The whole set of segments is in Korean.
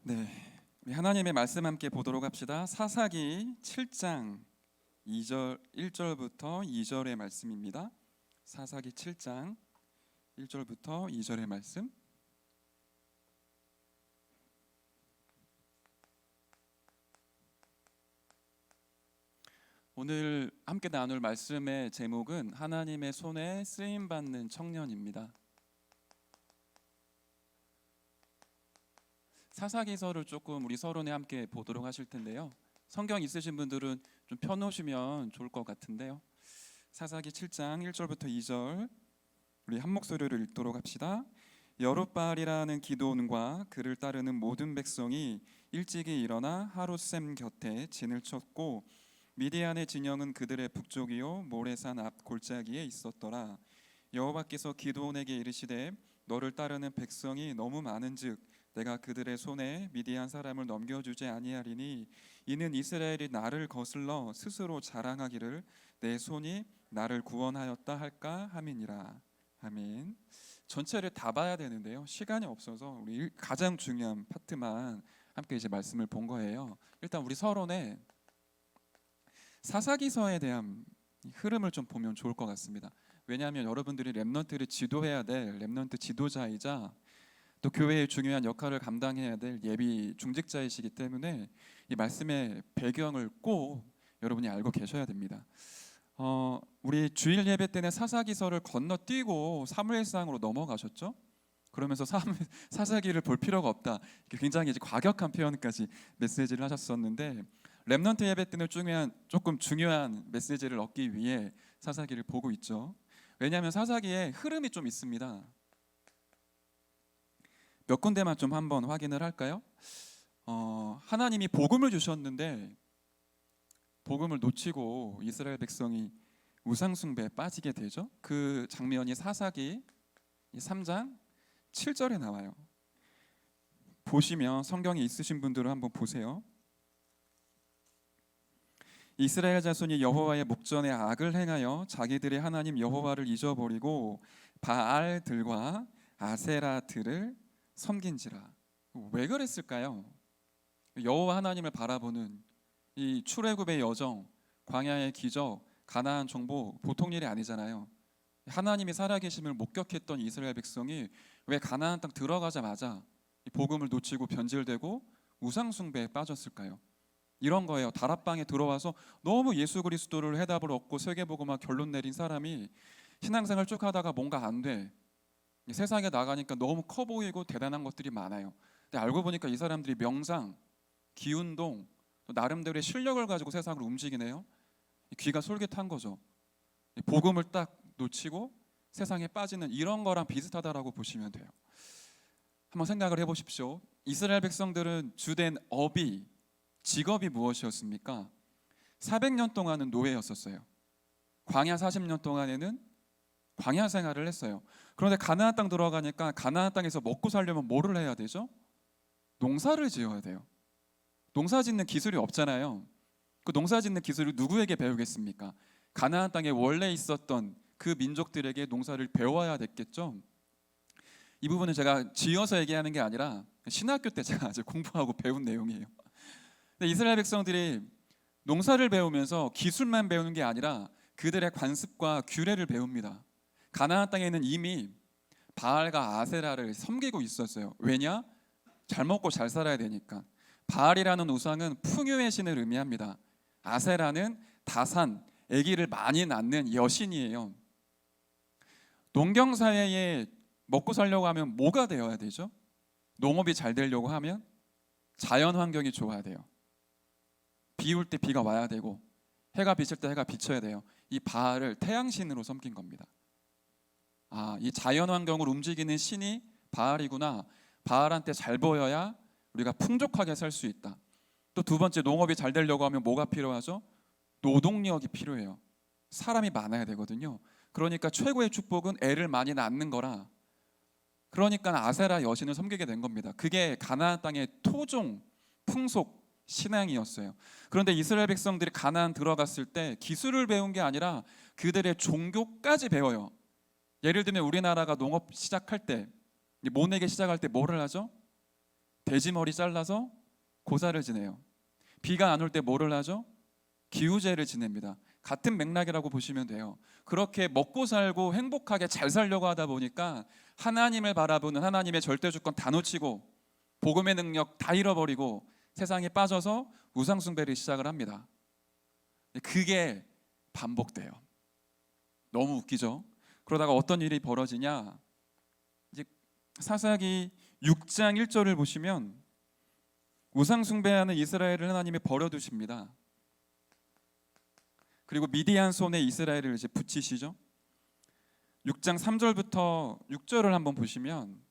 네, 우리 하나님의 말씀 함께 보도록 합시다. 사사기 7장 1절부터 2절의 말씀입니다. 사사기 7장 1절부터 2절의 말씀. 오늘 함께 나눌 말씀의 제목은 하나님의 손에 쓰임 받는 청년입니다. 사사기서를 조금 우리 서론에 함께 보도록 하실 텐데요. 성경 있으신 분들은 좀 펴놓으시면 좋을 것 같은데요. 사사기 7장 1절부터 2절 우리 한 목소리로 읽도록 합시다. 여룻바알이라는 기드온과 그를 따르는 모든 백성이 일찍이 일어나 하룻샘 곁에 진을 쳤고 미디안의 진영은 그들의 북쪽이요 모레산 앞 골짜기에 있었더라. 여호와께서 기드온에게 이르시되 너를 따르는 백성이 너무 많은즉 내가 그들의 손에 미디안 사람을 넘겨주지 아니하리니 이는 이스라엘이 나를 거슬러 스스로 자랑하기를 내 손이 나를 구원하였다 할까 함이니라. 아멘. 전체를 다 봐야 되는데요, 시간이 없어서 우리 가장 중요한 파트만 함께 이제 말씀을 본 거예요. 일단 우리 서론에 사사기서에 대한 흐름을 좀 보면 좋을 것 같습니다. 왜냐하면 여러분들이 렘넌트를 지도해야 될 렘넌트 지도자이자 또 교회의 중요한 역할을 감당해야 될 예비 중직자이시기 때문에 이 말씀의 배경을 꼭 여러분이 알고 계셔야 됩니다. 우리 주일 예배 때는 사사기서를 건너뛰고 사무엘상으로 넘어가셨죠? 그러면서 사사기를 볼 필요가 없다, 굉장히 이제 과격한 표현까지 메시지를 하셨었는데, 렘넌트 예배 때는 조금 중요한 메시지를 얻기 위해 사사기를 보고 있죠. 왜냐하면 사사기에 흐름이 좀 있습니다. 몇 군데만 좀 한번 확인을 할까요? 하나님이 복음을 주셨는데 복음을 놓치고 이스라엘 백성이 우상 숭배에 빠지게 되죠. 그 장면이 사사기 3장 7절에 나와요. 보시면 성경에 있으신 분들은 한번 보세요. 이스라엘 자손이 여호와의 목전에 악을 행하여 자기들의 하나님 여호와를 잊어버리고 바알들과 아세라들을 섬긴지라. 왜 그랬을까요? 여호와 하나님을 바라보는 이 출애굽의 여정, 광야의 기적, 가나안 정복 보통 일이 아니잖아요. 하나님이 살아계심을 목격했던 이스라엘 백성이 왜 가나안 땅 들어가자마자 이 복음을 놓치고 변질되고 우상 숭배에 빠졌을까요? 이런 거예요. 다락방에 들어와서 너무 예수 그리스도를 해답을 얻고 세계복음화 결론 내린 사람이 신앙생활 쭉 하다가 뭔가 안 돼. 세상에 나가니까 너무 커 보이고 대단한 것들이 많아요. 근데 알고 보니까 이 사람들이 명상, 기운동, 또 나름대로의 실력을 가지고 세상을 움직이네요. 귀가 솔깃한 거죠. 복음을 딱 놓치고 세상에 빠지는 이런 거랑 비슷하다라고 보시면 돼요. 한번 생각을 해보십시오. 이스라엘 백성들은 주된 직업이 무엇이었습니까? 400년 동안은 노예였었어요. 광야 40년 동안에는 광야 생활을 했어요. 그런데 가나안 땅 들어가니까 가나안 땅에서 먹고 살려면 뭐를 해야 되죠? 농사를 지어야 돼요. 농사 짓는 기술이 없잖아요. 그 농사 짓는 기술을 누구에게 배우겠습니까? 가나안 땅에 원래 있었던 그 민족들에게 농사를 배워야 됐겠죠. 이 부분은 제가 지어서 얘기하는 게 아니라 신학교 때 제가 아주 공부하고 배운 내용이에요. 근데 이스라엘 백성들이 농사를 배우면서 기술만 배우는 게 아니라 그들의 관습과 규례를 배웁니다. 가나안 땅에는 이미 바알과 아세라를 섬기고 있었어요. 왜냐? 잘 먹고 잘 살아야 되니까. 바알이라는 우상은 풍요의 신을 의미합니다. 아세라는 다산, 아기를 많이 낳는 여신이에요. 농경사회에 먹고 살려고 하면 뭐가 되어야 되죠? 농업이 잘 되려고 하면 자연 환경이 좋아야 돼요. 비 올 때 비가 와야 되고 해가 비칠 때 해가 비쳐야 돼요. 이 바알을 태양신으로 섬긴 겁니다. 이 자연 환경을 움직이는 신이 바알이구나. 바알한테 잘 보여야 우리가 풍족하게 살 수 있다. 또 두 번째, 농업이 잘 되려고 하면 뭐가 필요하죠? 노동력이 필요해요. 사람이 많아야 되거든요. 그러니까 최고의 축복은 애를 많이 낳는 거라. 그러니까 아세라 여신을 섬기게 된 겁니다. 그게 가나안 땅의 토종 풍속 신앙이었어요. 그런데 이스라엘 백성들이 가나안 들어갔을 때 기술을 배운 게 아니라 그들의 종교까지 배워요. 예를 들면 우리나라가 농업 시작할 때, 모내기 시작할 때 뭐를 하죠? 돼지머리 잘라서 고사를 지내요. 비가 안 올 때 뭐를 하죠? 기우제를 지냅니다. 같은 맥락이라고 보시면 돼요. 그렇게 먹고 살고 행복하게 잘 살려고 하다 보니까 하나님을 바라보는 하나님의 절대주권 다 놓치고 복음의 능력 다 잃어버리고 세상에 빠져서 우상숭배를 시작을 합니다. 그게 반복돼요. 너무 웃기죠? 그러다가 어떤 일이 벌어지냐? 이제 사사기 6장 1절을 보시면 우상숭배하는 이스라엘을 하나님이 버려두십니다. 그리고 미디안 손에 이스라엘을 이제 붙이시죠. 6장 3절부터 6절을 한번 보시면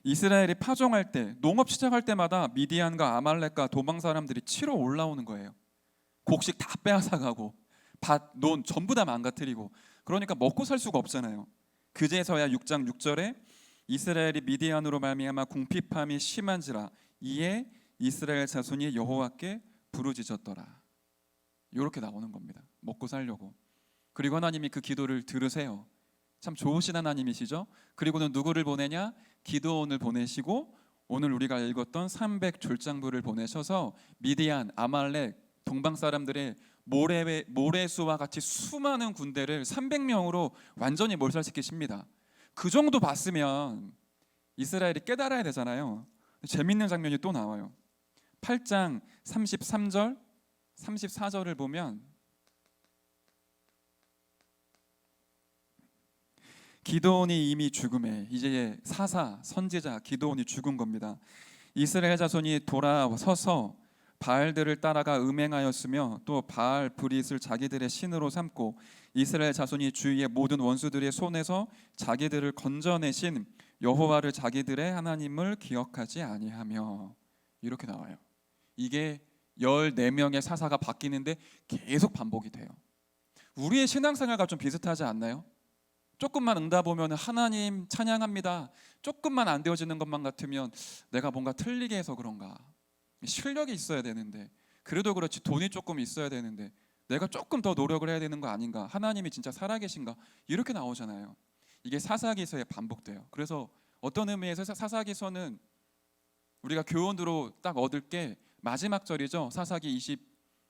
이스라엘이 파종할 때, 농업 시작할 때마다 미디안과 아말렉과 도망 사람들이 치러 올라오는 거예요. 곡식 다 빼앗아가고 밭, 논 전부 다 망가뜨리고, 그러니까 먹고 살 수가 없잖아요. 그제서야 6장 6절에 이스라엘이 미디안으로 말미암아 궁핍함이 심한지라 이에 이스라엘 자손이 여호와께 부르짖었더라. 이렇게 나오는 겁니다. 먹고 살려고. 그리고 하나님이 그 기도를 들으세요. 참 좋으신 하나님이시죠. 그리고는 누구를 보내냐? 기드온을 보내시고 오늘 우리가 읽었던 300 졸장부를 보내셔서 미디안, 아말렉, 동방 사람들의 모래수와 같이 수많은 군대를 300명으로 완전히 몰살시키십니다. 그 정도 봤으면 이스라엘이 깨달아야 되잖아요. 재밌는 장면이 또 나와요. 8장 33절, 34절을 보면 기드온이 이미 죽음에, 이제 사사, 선지자 기드온이 죽은 겁니다. 이스라엘 자손이 돌아서서 바알들을 따라가 음행하였으며 또 바알 브릿을 자기들의 신으로 삼고 이스라엘 자손이 주위의 모든 원수들의 손에서 자기들을 건져내신 여호와를 자기들의 하나님을 기억하지 아니하며, 이렇게 나와요. 이게 14명의 사사가 바뀌는데 계속 반복이 돼요. 우리의 신앙생활과 좀 비슷하지 않나요? 조금만 응답 보면 하나님 찬양합니다. 조금만 안 되어지는 것만 같으면 내가 뭔가 틀리게 해서 그런가, 실력이 있어야 되는데, 그래도 그렇지 돈이 조금 있어야 되는데 내가 조금 더 노력을 해야 되는 거 아닌가, 하나님이 진짜 살아계신가, 이렇게 나오잖아요. 이게 사사기서에 반복돼요. 그래서 어떤 의미에서 사사기서는 우리가 교훈으로 딱 얻을 게 마지막 절이죠. 사사기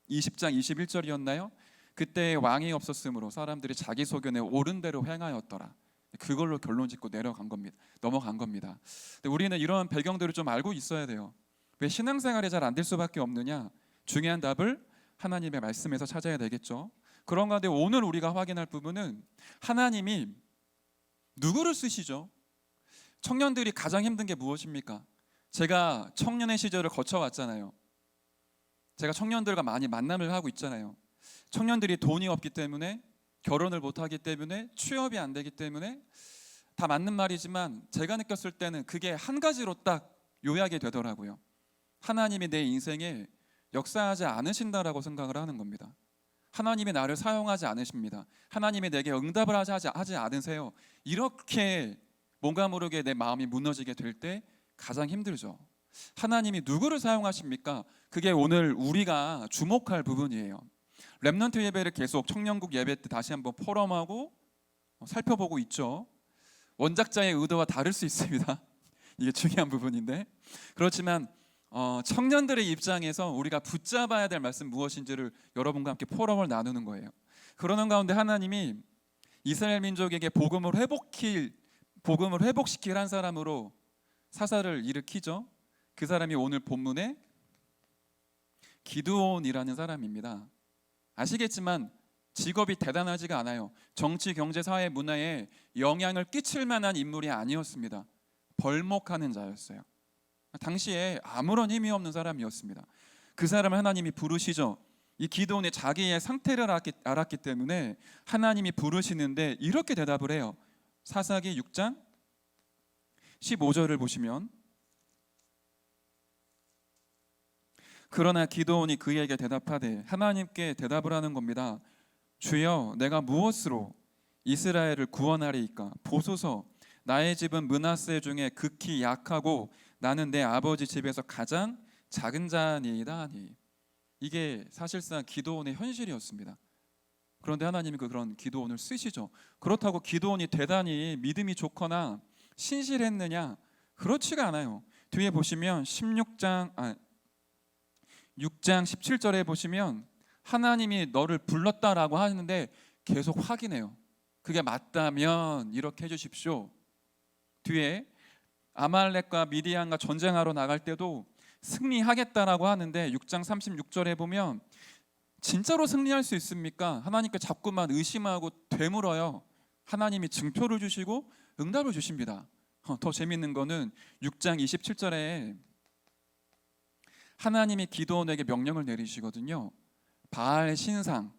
20장 21절이었나요? 그때 왕이 없었으므로 사람들이 자기 소견에 옳은 대로 행하였더라. 그걸로 결론 짓고 넘어간 겁니다. 근데 우리는 이런 배경들을 좀 알고 있어야 돼요. 왜 신앙생활이 잘 안 될 수밖에 없느냐? 중요한 답을 하나님의 말씀에서 찾아야 되겠죠. 그런 가운데 오늘 우리가 확인할 부분은 하나님이 누구를 쓰시죠? 청년들이 가장 힘든 게 무엇입니까? 제가 청년의 시절을 거쳐왔잖아요. 제가 청년들과 많이 만남을 하고 있잖아요. 청년들이 돈이 없기 때문에, 결혼을 못하기 때문에, 취업이 안 되기 때문에, 다 맞는 말이지만 제가 느꼈을 때는 그게 한 가지로 딱 요약이 되더라고요. 하나님이 내 인생에 역사하지 않으신다라고 생각을 하는 겁니다. 하나님이 나를 사용하지 않으십니다. 하나님이 내게 응답을 하지 않으세요. 이렇게 뭔가 모르게 내 마음이 무너지게 될 때 가장 힘들죠. 하나님이 누구를 사용하십니까? 그게 오늘 우리가 주목할 부분이에요. 렘넌트 예배를 계속 청년국 예배 때 다시 한번 포럼하고 살펴보고 있죠. 원작자의 의도와 다를 수 있습니다. 이게 중요한 부분인데, 그렇지만 청년들의 입장에서 우리가 붙잡아야 될 말씀 무엇인지를 여러분과 함께 포럼을 나누는 거예요. 그러는 가운데 하나님이 이스라엘 민족에게 복음을 회복시킬 한 사람으로 사사를 일으키죠. 그 사람이 오늘 본문에 기드온이라는 사람입니다. 아시겠지만 직업이 대단하지가 않아요. 정치, 경제, 사회, 문화에 영향을 끼칠 만한 인물이 아니었습니다. 벌목하는 자였어요. 당시에 아무런 힘이 없는 사람이었습니다. 그 사람을 하나님이 부르시죠. 이 기드온이 자기의 상태를 알았기 때문에 하나님이 부르시는데 이렇게 대답을 해요. 사사기 6장 15절을 보시면, 그러나 기드온이 그에게 대답하되, 하나님께 대답을 하는 겁니다. 주여, 내가 무엇으로 이스라엘을 구원하리이까? 보소서, 나의 집은 므낫세 중에 극히 약하고 나는 내 아버지 집에서 가장 작은 자니이다 하니. 이게 사실상 기드온의 현실이었습니다. 그런데 하나님이 그런 기드온을 쓰시죠. 그렇다고 기드온이 대단히 믿음이 좋거나 신실했느냐? 그렇지가 않아요. 뒤에 보시면 6장 17절에 보시면 하나님이 너를 불렀다라고 하는데 계속 확인해요. 그게 맞다면 이렇게 해주십시오. 뒤에 아말렉과 미디안과 전쟁하러 나갈 때도 승리하겠다라고 하는데 6장 36절에 보면 진짜로 승리할 수 있습니까? 하나님께 자꾸만 의심하고 되물어요. 하나님이 증표를 주시고 응답을 주십니다. 더 재밌는 거는 6장 27절에 하나님이 기드온에게 명령을 내리시거든요. 바알 신상,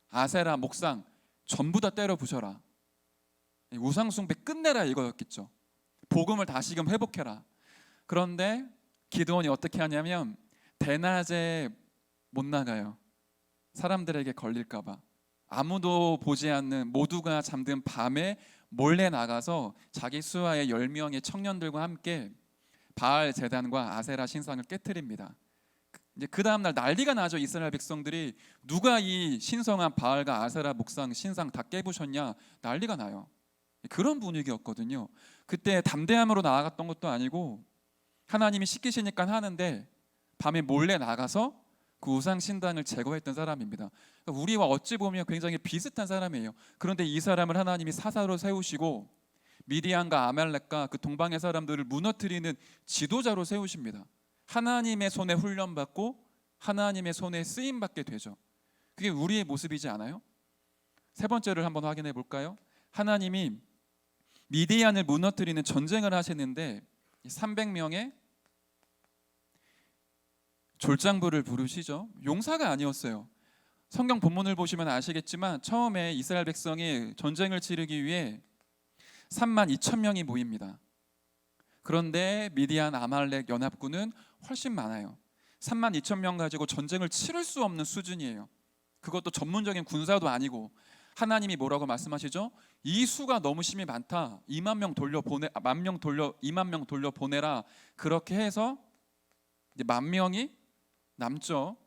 아세라 목상 전부 다 때려 부셔라. 우상 숭배 끝내라 이거였겠죠. 복음을 다시금 회복해라. 그런데 기드온이 어떻게 하냐면 대낮에 못 나가요. 사람들에게 걸릴까 봐. 아무도 보지 않는 모두가 잠든 밤에 몰래 나가서 자기 수하의 10명의 청년들과 함께 바알 제단과 아세라 신상을 깨뜨립니다. 이제 그 다음 날 난리가 나죠. 이스라엘 백성들이 누가 이 신성한 바알과 아세라 목상 신상 다 깨부셨냐 난리가 나요. 그런 분위기였거든요. 그때 담대함으로 나아갔던 것도 아니고 하나님이 시키시니까 하는데 밤에 몰래 나가서 그 우상 신당을 제거했던 사람입니다. 그러니까 우리와 어찌 보면 굉장히 비슷한 사람이에요. 그런데 이 사람을 하나님이 사사로 세우시고 미디안과 아말렉과 그 동방의 사람들을 무너뜨리는 지도자로 세우십니다. 하나님의 손에 훈련받고 하나님의 손에 쓰임받게 되죠. 그게 우리의 모습이지 않아요? 세 번째를 한번 확인해 볼까요? 하나님이 미디안을 무너뜨리는 전쟁을 하시는데 300명의 졸장부를 부르시죠. 용사가 아니었어요. 성경 본문을 보시면 아시겠지만 처음에 이스라엘 백성이 전쟁을 치르기 위해 32,000명이 모입니다. 그런데 미디안 아말렉 연합군은 훨씬 많아요. 32,000명 가지고 전쟁을 치를 수 없는 수준이에요. 그것도 전문적인 군사도 아니고 하나님이 뭐라고 말씀하시죠? 이 수가 너무 심히 많다. 2만 명 돌려보내, 2만 명 돌려보내라. 그렇게 해서 이제 10,000명이 남죠.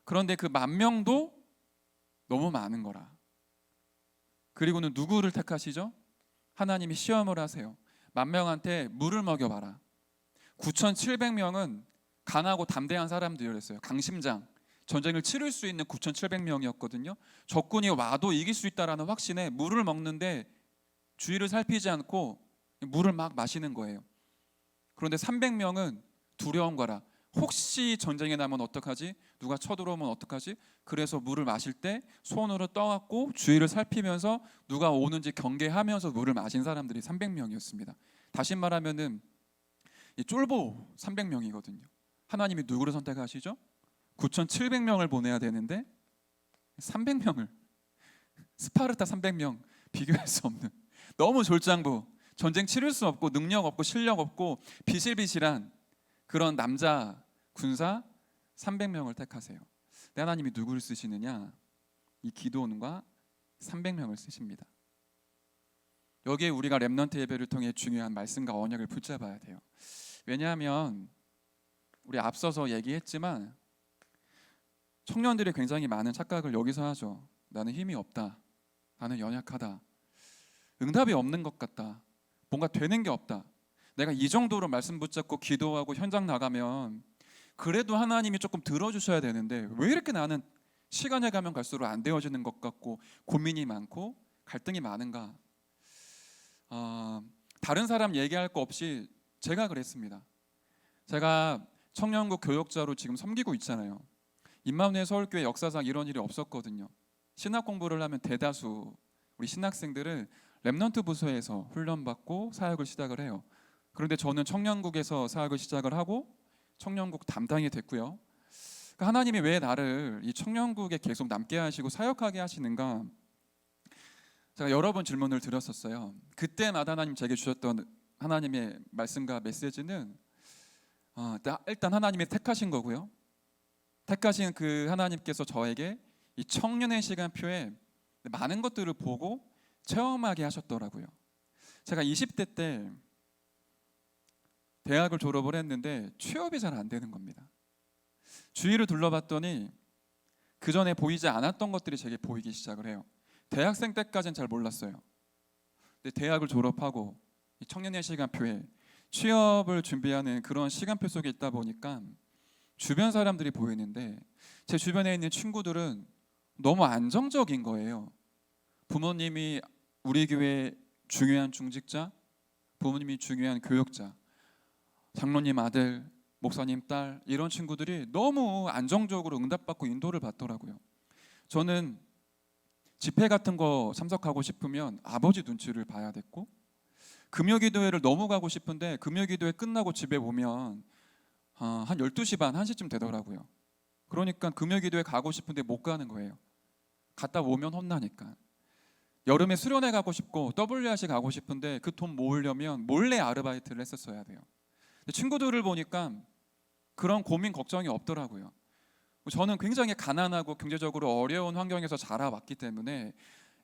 그런데 그 10,000명도 너무 많은 거라. 그리고는 누구를 택하시죠? 하나님이 시험을 하세요. 10,000명한테 물을 먹여봐라. 9,700명은 강하고 담대한 사람들이었어요. 강심장. 전쟁을 치를 수 있는 9,700명이었거든요. 적군이 와도 이길 수 있다라는 확신에 물을 먹는데 주위를 살피지 않고 물을 막 마시는 거예요. 그런데 300명은 두려운 거라. 혹시 전쟁에 나면 어떡하지? 누가 쳐들어오면 어떡하지? 그래서 물을 마실 때 손으로 떠갖고 주위를 살피면서 누가 오는지 경계하면서 물을 마신 사람들이 300명이었습니다. 다시 말하면은 이 쫄보 300명이거든요. 하나님이 누구를 선택하시죠? 9,700명을 보내야 되는데 300명을 스파르타 300명 비교할 수 없는 너무 졸장부, 전쟁 치를 수 없고 능력 없고 실력 없고 비실비실한 그런 남자 군사 300명을 택하세요. 근데 하나님이 누구를 쓰시느냐? 이 기드온과 300명을 쓰십니다. 여기에 우리가 렘넌트 예배를 통해 중요한 말씀과 언약을 붙잡아야 돼요. 왜냐하면 우리 앞서서 얘기했지만 청년들이 굉장히 많은 착각을 여기서 하죠. 나는 힘이 없다. 나는 연약하다. 응답이 없는 것 같다. 뭔가 되는 게 없다. 내가 이 정도로 말씀 붙잡고 기도하고 현장 나가면 그래도 하나님이 조금 들어주셔야 되는데 왜 이렇게 나는 시간이 가면 갈수록 안 되어지는 것 같고 고민이 많고 갈등이 많은가? 다른 사람 얘기할 거 없이 제가 그랬습니다. 제가 청년국 교역자로 지금 섬기고 있잖아요. 임마누엘 서울교회 역사상 이런 일이 없었거든요. 신학 공부를 하면 대다수 우리 신학생들을 렘넌트 부서에서 훈련받고 사역을 시작을 해요. 그런데 저는 청년국에서 사역을 시작을 하고 청년국 담당이 됐고요. 그러니까 하나님이 왜 나를 이 청년국에 계속 남게 하시고 사역하게 하시는가? 제가 여러 번 질문을 드렸었어요. 그때마다 하나님 제게 주셨던 하나님의 말씀과 메시지는 일단 하나님이 택하신 거고요. 택하신 그 하나님께서 저에게 이 청년의 시간표에 많은 것들을 보고 체험하게 하셨더라고요. 제가 20대 때 대학을 졸업을 했는데 취업이 잘 안 되는 겁니다. 주위를 둘러봤더니 그 전에 보이지 않았던 것들이 제게 보이기 시작을 해요. 대학생 때까지는 잘 몰랐어요. 대학을 졸업하고 이 청년의 시간표에 취업을 준비하는 그런 시간표 속에 있다 보니까 주변 사람들이 보이는데 제 주변에 있는 친구들은 너무 안정적인 거예요. 부모님이 우리 교회 중요한 중직자, 부모님이 중요한 교역자, 장로님 아들, 목사님 딸, 이런 친구들이 너무 안정적으로 응답받고 인도를 받더라고요. 저는 집회 같은 거 참석하고 싶으면 아버지 눈치를 봐야 됐고, 금요기도회를 너무 가고 싶은데 금요기도회 끝나고 집에 오면 한 12시 반, 1시쯤 되더라고요. 그러니까 금요기도회 가고 싶은데 못 가는 거예요. 갔다 오면 혼나니까. 여름에 수련회 가고 싶고 WRC 가고 싶은데 그 돈 모으려면 몰래 아르바이트를 했었어야 돼요. 친구들을 보니까 그런 고민 걱정이 없더라고요. 저는 굉장히 가난하고 경제적으로 어려운 환경에서 자라왔기 때문에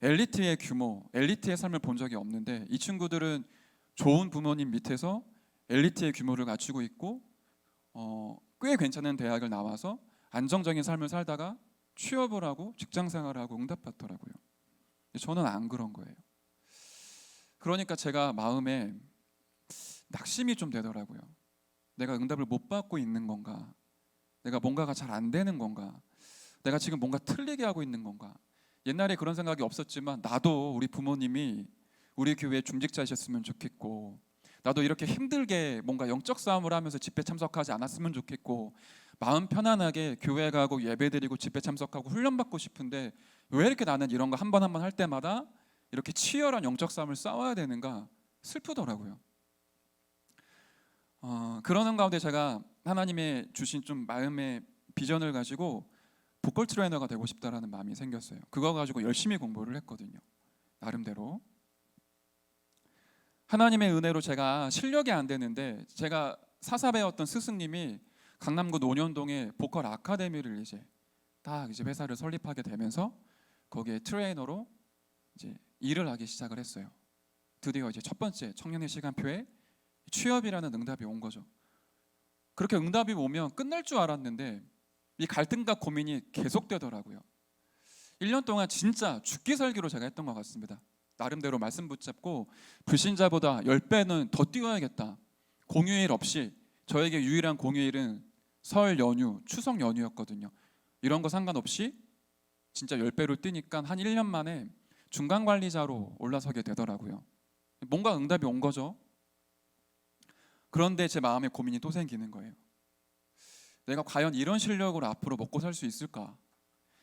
엘리트의 규모, 엘리트의 삶을 본 적이 없는데 이 친구들은 좋은 부모님 밑에서 엘리트의 규모를 갖추고 있고 꽤 괜찮은 대학을 나와서 안정적인 삶을 살다가 취업을 하고 직장 생활을 하고 응답받더라고요. 저는 안 그런 거예요. 그러니까 제가 마음에 낙심이 좀 되더라고요. 내가 응답을 못 받고 있는 건가? 내가 뭔가가 잘 안 되는 건가? 내가 지금 뭔가 틀리게 하고 있는 건가? 옛날에 그런 생각이 없었지만 나도 우리 부모님이 우리 교회 중직자이셨으면 좋겠고, 나도 이렇게 힘들게 뭔가 영적 싸움을 하면서 집회 참석하지 않았으면 좋겠고, 마음 편안하게 교회 가고 예배드리고 집회 참석하고 훈련받고 싶은데 왜 이렇게 나는 이런 거 한 번 한 번 할 때마다 이렇게 치열한 영적 싸움을 싸워야 되는가 슬프더라고요. 그러는 가운데 제가 하나님의 주신 좀 마음의 비전을 가지고 보컬 트레이너가 되고 싶다라는 마음이 생겼어요. 그거 가지고 열심히 공부를 했거든요. 나름대로. 하나님의 은혜로 제가 실력이 안 되는데 제가 사사 배웠던 스승님이 강남구 논현동에 보컬 아카데미를 이제 회사를 설립하게 되면서 거기에 트레이너로 이제 일을 하기 시작을 했어요. 드디어 이제 첫 번째 청년의 시간표에 취업이라는 응답이 온 거죠. 그렇게 응답이 오면 끝날 줄 알았는데 이 갈등과 고민이 계속되더라고요. 1년 동안 진짜 죽기 살기로 제가 했던 것 같습니다. 나름대로 말씀 붙잡고 불신자보다 10배는 더 뛰어야겠다. 공휴일 없이, 저에게 유일한 공휴일은 설 연휴, 추석 연휴였거든요. 이런 거 상관없이 진짜 10배로 뛰니까 한 1년 만에 중간 관리자로 올라서게 되더라고요. 뭔가 응답이 온 거죠. 그런데 제 마음에 고민이 또 생기는 거예요. 내가 과연 이런 실력으로 앞으로 먹고 살 수 있을까?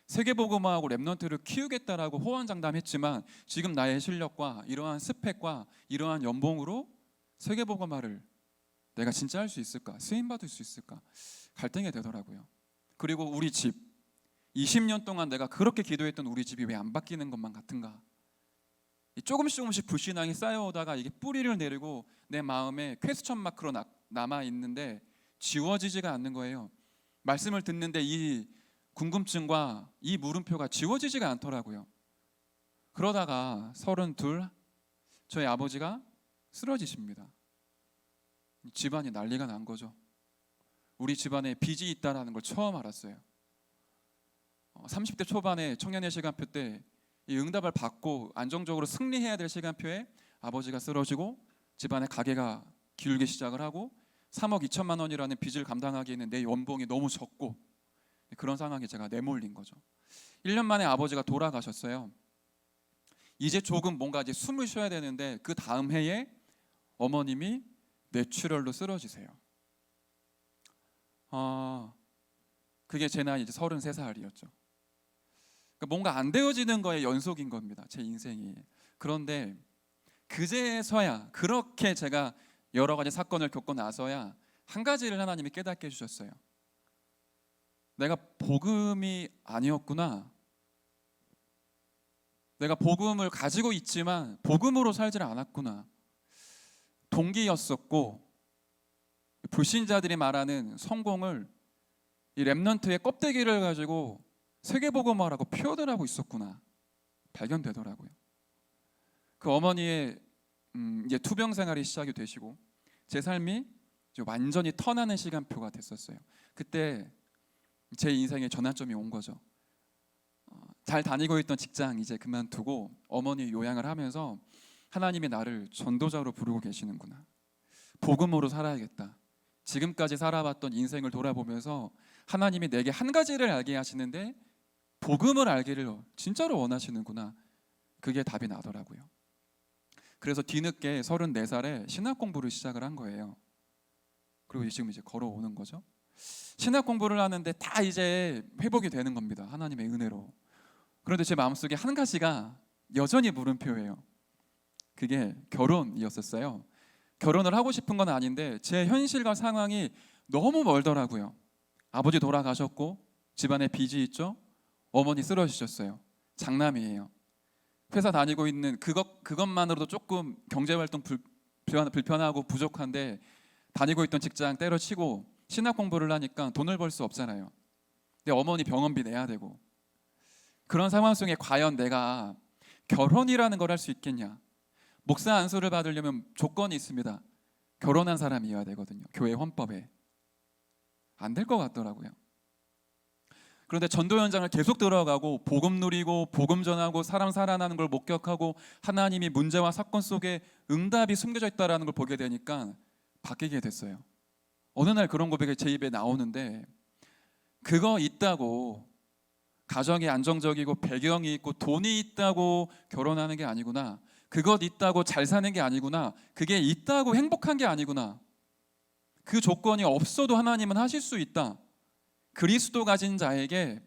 세계복음화하고 랩넌트를 키우겠다라고 호언장담했지만 지금 나의 실력과 이러한 스펙과 이러한 연봉으로 세계복음화를 내가 진짜 할 수 있을까? 쓰임받을 수 있을까? 갈등이 되더라고요. 그리고 우리 집, 20년 동안 내가 그렇게 기도했던 우리 집이 왜 안 바뀌는 것만 같은가? 조금씩 불신앙이 쌓여오다가 이게 뿌리를 내리고 내 마음에 퀘스천 마크로 남아 있는데 지워지지가 않는 거예요. 말씀을 듣는데 이 궁금증과 이 물음표가 지워지지가 않더라고요. 그러다가 32 저희 아버지가 쓰러지십니다. 집안이 난리가 난 거죠. 우리 집안에 빚이 있다는 걸 처음 알았어요. 30대 초반에 청년의 시간표 때 이 응답을 받고 안정적으로 승리해야 될 시간표에 아버지가 쓰러지고 집안의 가계가 기울기 시작을 하고 3억 2천만 원이라는 빚을 감당하기에는 내 연봉이 너무 적고 그런 상황에 제가 내몰린 거죠. 1년 만에 아버지가 돌아가셨어요. 이제 조금 뭔가 이제 숨을 쉬어야 되는데 그 다음 해에 어머님이 뇌출혈로 쓰러지세요. 그게 제 나이 이제 33살이었죠. 그러니까 뭔가 안 되어지는 거의 연속인 겁니다. 제 인생이. 그런데 그제서야 그렇게 제가 여러 가지 사건을 겪고 나서야 한 가지를 하나님이 깨닫게 해주셨어요. 내가 복음이 아니었구나. 내가 복음을 가지고 있지만 복음으로 살지를 않았구나. 동기였었고 불신자들이 말하는 성공을 이 랩넌트의 껍데기를 가지고 세계복음화라고 표현을 하고 있었구나 발견되더라고요. 그 어머니의 이제 투병 생활이 시작이 되시고 제 삶이 이제 완전히 턴하는 시간표가 됐었어요. 그때 제 인생에 전환점이 온 거죠. 잘 다니고 있던 직장 이제 그만두고 어머니 요양을 하면서 하나님이 나를 전도자로 부르고 계시는구나. 복음으로 살아야겠다. 지금까지 살아왔던 인생을 돌아보면서 하나님이 내게 한 가지를 알게 하시는데 복음을 알기를 진짜로 원하시는구나. 그게 답이 나더라고요. 그래서 뒤늦게 34살에 신학 공부를 시작을 한 거예요. 그리고 지금 이제 걸어오는 거죠. 신학 공부를 하는데 다 이제 회복이 되는 겁니다. 하나님의 은혜로. 그런데 제 마음속에 한 가지가 여전히 물음표예요. 그게 결혼이었었어요. 결혼을 하고 싶은 건 아닌데 제 현실과 상황이 너무 멀더라고요. 아버지 돌아가셨고 집안에 빚이 있죠. 어머니 쓰러지셨어요. 장남이에요. 회사 다니고 있는 그것만으로도 조금 경제활동 불편하고 부족한데 다니고 있던 직장 때려치고 신학 공부를 하니까 돈을 벌 수 없잖아요. 근데 어머니 병원비 내야 되고 그런 상황 속에 과연 내가 결혼이라는 걸 할 수 있겠냐. 목사 안수를 받으려면 조건이 있습니다. 결혼한 사람이어야 되거든요. 교회 헌법에. 안 될 것 같더라고요. 그런데 전도 현장을 계속 들어가고 복음 누리고 복음 전하고 사람 살아나는 걸 목격하고 하나님이 문제와 사건 속에 응답이 숨겨져 있다는 걸 보게 되니까 바뀌게 됐어요. 어느 날 그런 고백이 제 입에 나오는데 그거 있다고 가정이 안정적이고 배경이 있고 돈이 있다고 결혼하는 게 아니구나. 그것 있다고 잘 사는 게 아니구나. 그게 있다고 행복한 게 아니구나. 그 조건이 없어도 하나님은 하실 수 있다. 그리스도 가진 자에게,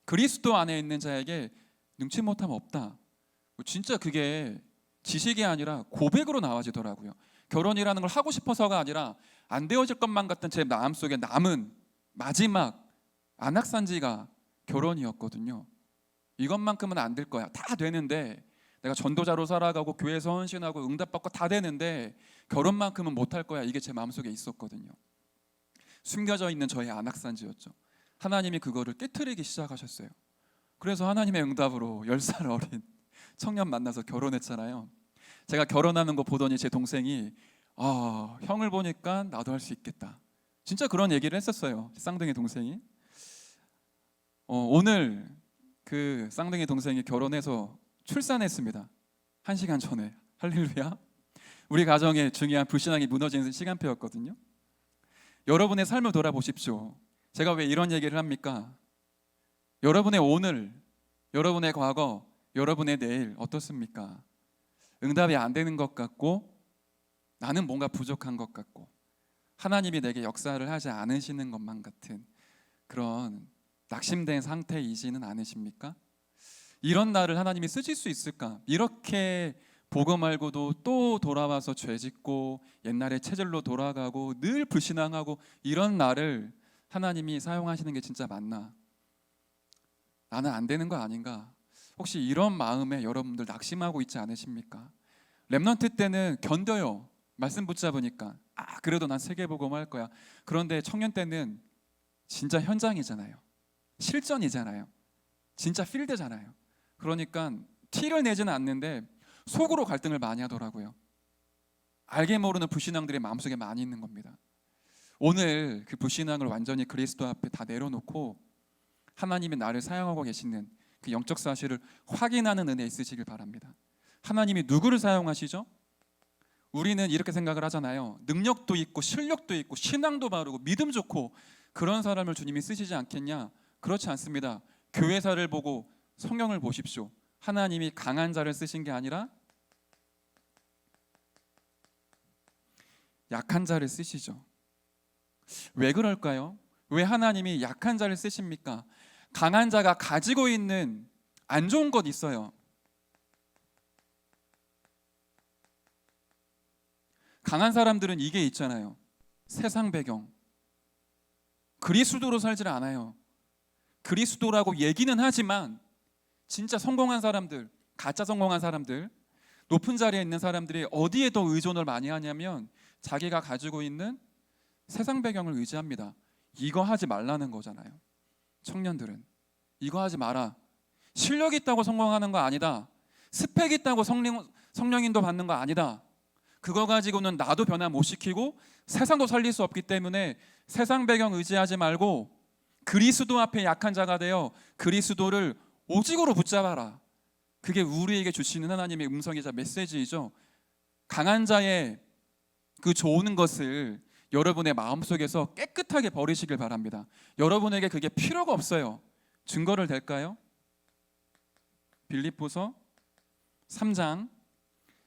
그리스도 안에 있는 자에게 능치 못함 없다. 진짜 그게 지식이 아니라 고백으로 나와지더라고요. 결혼이라는 걸 하고 싶어서가 아니라 안 되어질 것만 같은 제 마음속에 남은 마지막 안악산지가 결혼이었거든요. 이것만큼은 안 될 거야. 다 되는데 내가 전도자로 살아가고 교회에서 헌신하고 응답받고 다 되는데 결혼만큼은 못할 거야. 이게 제 마음속에 있었거든요. 숨겨져 있는 저의 안악산지였죠. 하나님이 그거를 깨트리기 시작하셨어요. 그래서 하나님의 응답으로 10살 어린 청년 만나서 결혼했잖아요. 제가 결혼하는 거 보더니 제 동생이 형을 보니까 나도 할 수 있겠다. 진짜 그런 얘기를 했었어요. 쌍둥이 동생이. 오늘 그 쌍둥이 동생이 결혼해서 출산했습니다. 1시간 전에. 할렐루야. 우리 가정의 중요한 불신앙이 무너지는 시간표였거든요. 여러분의 삶을 돌아보십시오. 제가 왜 이런 얘기를 합니까? 여러분의 오늘, 여러분의 과거, 여러분의 내일 어떻습니까? 응답이 안 되는 것 같고 나는 뭔가 부족한 것 같고 하나님이 내게 역사를 하지 않으시는 것만 같은 그런 낙심된 상태이지는 않으십니까? 이런 나를 하나님이 쓰실 수 있을까? 이렇게 복음 말고도 또 돌아와서 죄짓고 옛날에 체질로 돌아가고 늘 불신앙하고 이런 나를 하나님이 사용하시는 게 진짜 맞나? 나는 안 되는 거 아닌가? 혹시 이런 마음에 여러분들 낙심하고 있지 않으십니까? 렘넌트 때는 견뎌요. 말씀 붙잡으니까 그래도 난 세계복음 할 거야. 그런데 청년 때는 진짜 현장이잖아요. 실전이잖아요. 진짜 필드잖아요. 그러니까 티를 내지는 않는데 속으로 갈등을 많이 하더라고요. 알게 모르는 불신앙들이 마음속에 많이 있는 겁니다. 오늘 그 불신앙을 완전히 그리스도 앞에 다 내려놓고 하나님이 나를 사용하고 계시는 그 영적 사실을 확인하는 은혜 있으시길 바랍니다. 하나님이 누구를 사용하시죠? 우리는 이렇게 생각을 하잖아요. 능력도 있고 실력도 있고 신앙도 바르고 믿음 좋고 그런 사람을 주님이 쓰시지 않겠냐? 그렇지 않습니다. 교회사를 보고 성경을 보십시오. 하나님이 강한 자를 쓰신 게 아니라 약한 자를 쓰시죠. 왜 그럴까요? 왜 하나님이 약한 자를 쓰십니까? 강한 자가 가지고 있는 안 좋은 것 있어요. 강한 사람들은 이게 있잖아요. 세상 배경. 그리스도로 살질 않아요. 그리스도라고 얘기는 하지만 진짜 성공한 사람들, 가짜 성공한 사람들, 높은 자리에 있는 사람들이 어디에 더 의존을 많이 하냐면 자기가 가지고 있는 세상 배경을 의지합니다. 이거 하지 말라는 거잖아요. 청년들은 이거 하지 마라. 실력 있다고 성공하는 거 아니다. 스펙 있다고 성령인도 받는 거 아니다. 그거 가지고는 나도 변화 못 시키고 세상도 살릴 수 없기 때문에 세상 배경 의지하지 말고 그리스도 앞에 약한 자가 되어 그리스도를 오직으로 붙잡아라. 그게 우리에게 주시는 하나님의 음성이자 메시지이죠. 강한 자의 그 좋은 것을 여러분의 마음속에서 깨끗하게 버리시길 바랍니다. 여러분에게 그게 필요가 없어요. 증거를 댈까요? 빌립보서 3장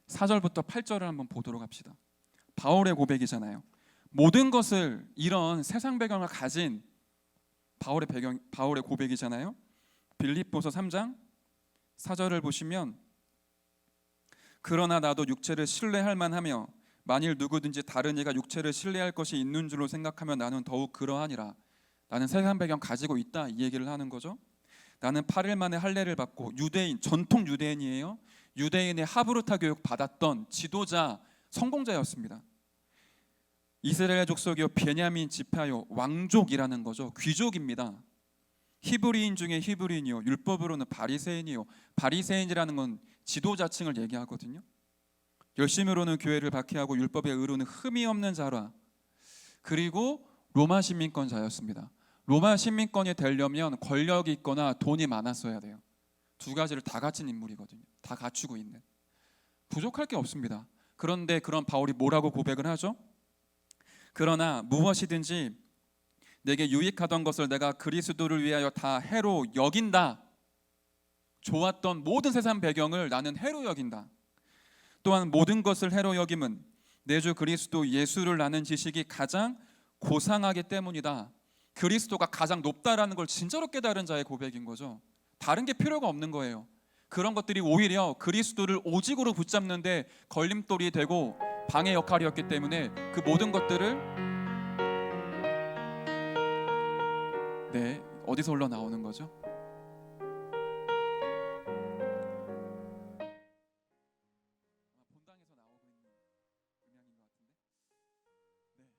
4절부터 8절을 한번 보도록 합시다. 바울의 고백이잖아요. 모든 것을 이런 세상 배경을 가진 바울의 고백이잖아요. 빌립보서 3장 4절을 보시면, 그러나 나도 육체를 신뢰할 만하며 만일 누구든지 다른 이가 육체를 신뢰할 것이 있는 줄로 생각하면 나는 더욱 그러하니라. 나는 세상 배경 가지고 있다, 이 얘기를 하는 거죠. 나는 8일 만에 할례를 받고 유대인, 전통 유대인이에요. 유대인의 하브루타 교육 받았던 지도자, 성공자였습니다. 이스라엘 족속이요 베냐민 지파요 왕족이라는 거죠. 귀족입니다. 히브리인 중에 히브리인이요, 율법으로는 바리새인이요. 바리새인이라는 건 지도자층을 얘기하거든요. 열심으로는 교회를 박해하고 율법의 의로는 흠이 없는 자라. 그리고 로마 시민권자였습니다. 로마 시민권이 되려면 권력이 있거나 돈이 많았어야 돼요. 두 가지를 다 갖춘 인물이거든요. 다 갖추고 있는. 부족할 게 없습니다. 그런데 그런 바울이 뭐라고 고백을 하죠? 그러나 무엇이든지 내게 유익하던 것을 내가 그리스도를 위하여 다 해로 여긴다. 좋았던 모든 세상 배경을 나는 해로 여긴다. 또한 모든 것을 해로 여김은 내 주 그리스도 예수를 아는 지식이 가장 고상하기 때문이다. 그리스도가 가장 높다라는 걸 진짜로 깨달은 자의 고백인 거죠. 다른 게 필요가 없는 거예요. 그런 것들이 오히려 그리스도를 오직으로 붙잡는데 걸림돌이 되고 방해 역할이었기 때문에 그 모든 것들을 어디서 흘러나오는 거죠? 본당에서 나오고 있는 음향인 것 같은데.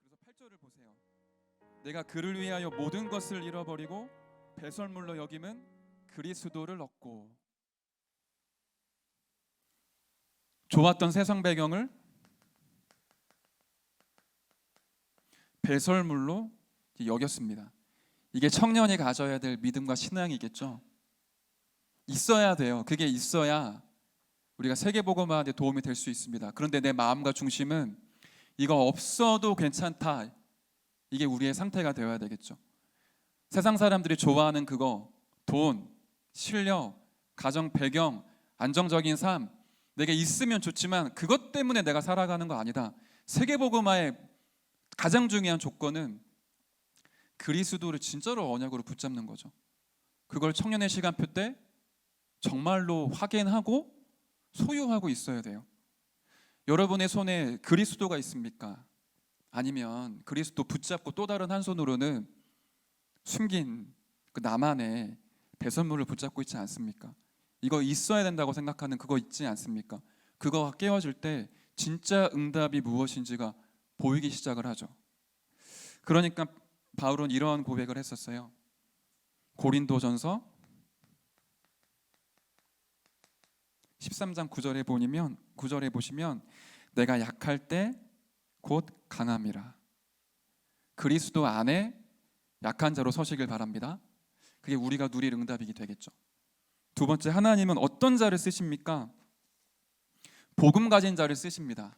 그래서 8절을 보세요. 내가 그를 위하여 모든 것을 잃어버리고 배설물로 여김은 그리스도를 얻고. 좋았던 세상 배경을 배설물로 여겼습니다. 이게 청년이 가져야 될 믿음과 신앙이겠죠. 있어야 돼요. 그게 있어야 우리가 세계복음화에 도움이 될 수 있습니다. 그런데 내 마음과 중심은 이거 없어도 괜찮다, 이게 우리의 상태가 되어야 되겠죠. 세상 사람들이 좋아하는 그거, 돈, 실력, 가정 배경, 안정적인 삶, 내게 있으면 좋지만 그것 때문에 내가 살아가는 거 아니다. 세계복음화의 가장 중요한 조건은 그리스도를 진짜로 언약으로 붙잡는 거죠. 그걸 청년의 시간표 때 정말로 확인하고 소유하고 있어야 돼요. 여러분의 손에 그리스도가 있습니까? 아니면 그리스도 붙잡고 또 다른 한 손으로는 숨긴 그 나만의 배설물을 붙잡고 있지 않습니까? 이거 있어야 된다고 생각하는 그거 있지 않습니까? 그거가 깨어질 때 진짜 응답이 무엇인지가 보이기 시작을 하죠. 그러니까 바울은 이러한 고백을 했었어요. 고린도전서 13장 9절에 보시면 내가 약할 때 곧 강함이라. 그리스도 안에 약한 자로 서시길 바랍니다. 그게 우리가 누릴 응답이 되겠죠. 두 번째, 하나님은 어떤 자를 쓰십니까? 복음 가진 자를 쓰십니다.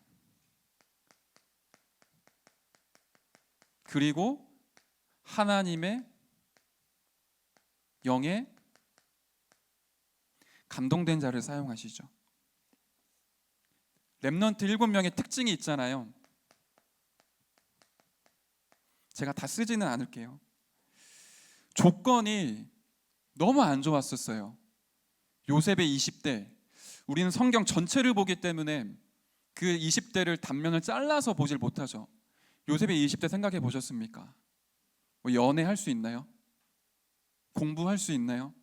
그리고 하나님의 영에 감동된 자를 사용하시죠. 렘넌트 7명의 특징이 있잖아요. 제가 다 쓰지는 않을게요. 조건이 너무 안 좋았었어요. 요셉의 20대, 우리는 성경 전체를 보기 때문에 그 20대를 단면을 잘라서 보질 못하죠. 요셉의 20대 생각해 보셨습니까? 뭐 연애할 수 있나요? 공부할 수 있나요?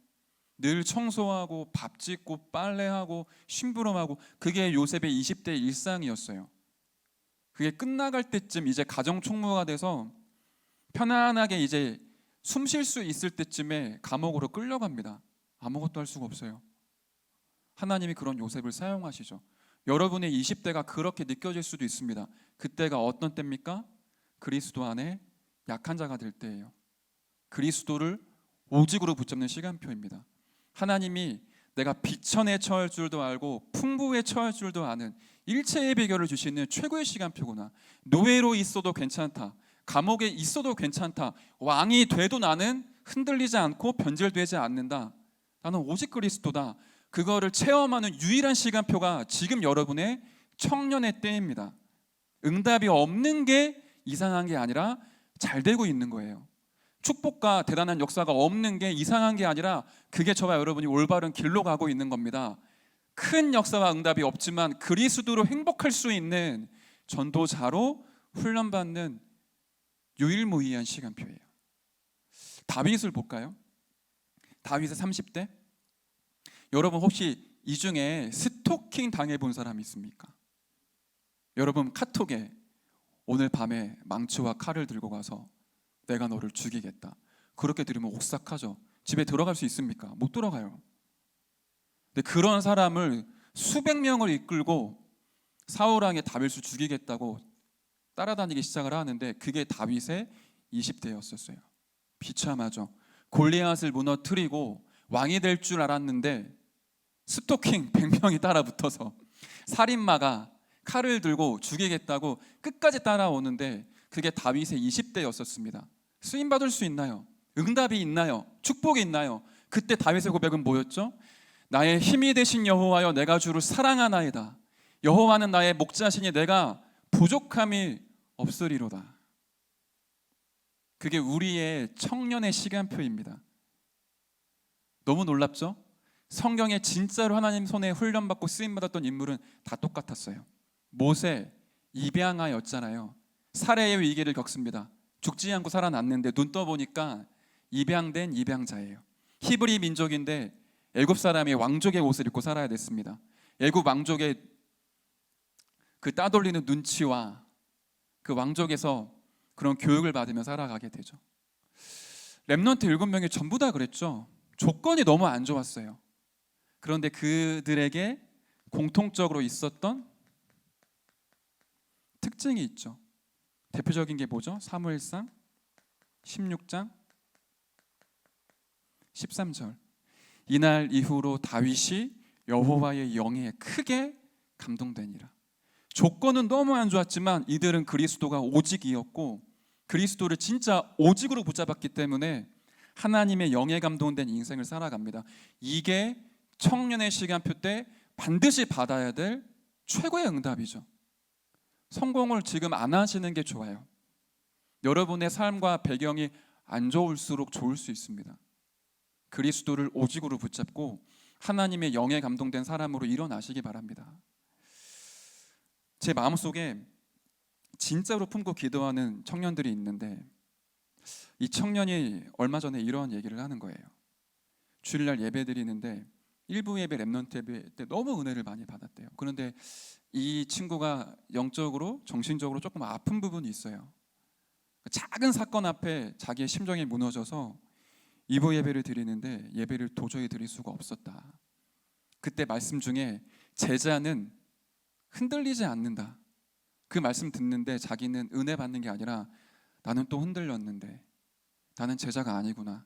늘 청소하고 밥 짓고 빨래하고 심부름하고, 그게 요셉의 20대 일상이었어요. 그게 끝나갈 때쯤 이제 가정 총무가 돼서 편안하게 이제 숨 쉴 수 있을 때쯤에 감옥으로 끌려갑니다. 아무것도 할 수가 없어요. 하나님이 그런 요셉을 사용하시죠. 여러분의 20대가 그렇게 느껴질 수도 있습니다. 그때가 어떤 때입니까? 그리스도 안에 약한 자가 될 때예요. 그리스도를 오직으로 붙잡는 시간표입니다. 하나님이 내가 비천에 처할 줄도 알고 풍부에 처할 줄도 아는 일체의 비결을 주시는 최고의 시간표구나. 노예로 있어도 괜찮다. 감옥에 있어도 괜찮다. 왕이 돼도 나는 흔들리지 않고 변질되지 않는다. 나는 오직 그리스도다. 그거를 체험하는 유일한 시간표가 지금 여러분의 청년의 때입니다. 응답이 없는 게 이상한 게 아니라 잘 되고 있는 거예요. 축복과 대단한 역사가 없는 게 이상한 게 아니라 그게 저와 여러분이 올바른 길로 가고 있는 겁니다. 큰 역사와 응답이 없지만 그리스도로 행복할 수 있는 전도자로 훈련받는 유일무이한 시간표예요. 다윗을 볼까요? 다윗의 30대. 여러분 혹시 이 중에 스토킹 당해본 사람 있습니까? 여러분 카톡에 오늘 밤에 망치와 칼을 들고 가서 내가 너를 죽이겠다. 그렇게 들으면 옥삭하죠. 집에 들어갈 수 있습니까? 못 들어가요. 근데 그런 사람을 수백 명을 이끌고 사울 왕의 다윗을 죽이겠다고 따라다니기 시작을 하는데 그게 다윗의 20대였었어요. 비참하죠. 골리앗을 무너뜨리고 왕이 될 줄 알았는데 스토킹 100명이 따라붙어서 살인마가 칼을 들고 죽이겠다고 끝까지 따라오는데 그게 다윗의 20대였었습니다. 쓰임받을 수 있나요? 응답이 있나요? 축복이 있나요? 그때 다윗의 고백은 뭐였죠? 나의 힘이 되신 여호와여 내가 주를 사랑하나이다. 여호와는 나의 목자시니 내가 부족함이 없으리로다. 그게 우리의 청년의 시간표입니다. 너무 놀랍죠? 성경에 진짜로 하나님 손에 훈련받고 쓰임받았던 인물은 다 똑같았어요. 모세 입양아였잖아요. 살해의 위기를 겪습니다. 죽지 않고 살아났는데 눈 떠보니까 입양된 입양자예요. 히브리 민족인데 애굽 사람이 왕족의 옷을 입고 살아야 됐습니다. 애굽 왕족의 그 따돌리는 눈치와 그 왕족에서 그런 교육을 받으며 살아가게 되죠. 렘넌트 7명이 전부 다 그랬죠. 조건이 너무 안 좋았어요. 그런데 그들에게 공통적으로 있었던 특징이 있죠. 대표적인 게 뭐죠? 사무엘상 16장 13절. 이날 이후로 다윗이 여호와의 영에 크게 감동되니라. 조건은 너무 안 좋았지만 이들은 그리스도가 오직이었고 그리스도를 진짜 오직으로 붙잡았기 때문에 하나님의 영에 감동된 인생을 살아갑니다. 이게 청년의 시간표 때 반드시 받아야 될 최고의 응답이죠. 성공을 지금 안 하시는 게 좋아요. 여러분의 삶과 배경이 안 좋을수록 좋을 수 있습니다. 그리스도를 오직으로 붙잡고 하나님의 영에 감동된 사람으로 일어나시기 바랍니다. 제 마음속에 진짜로 품고 기도하는 청년들이 있는데 이 청년이 얼마 전에 이런 얘기를 하는 거예요. 주일날 예배 드리는데 일부 예배 렘넌트 예배 때 너무 은혜를 많이 받았대요. 그런데 이 친구가 영적으로 정신적으로 조금 아픈 부분이 있어요. 작은 사건 앞에 자기의 심정이 무너져서 이부 예배를 드리는데 예배를 도저히 드릴 수가 없었다. 그때 말씀 중에 제자는 흔들리지 않는다. 그 말씀 듣는데 자기는 은혜 받는 게 아니라 나는 또 흔들렸는데 나는 제자가 아니구나.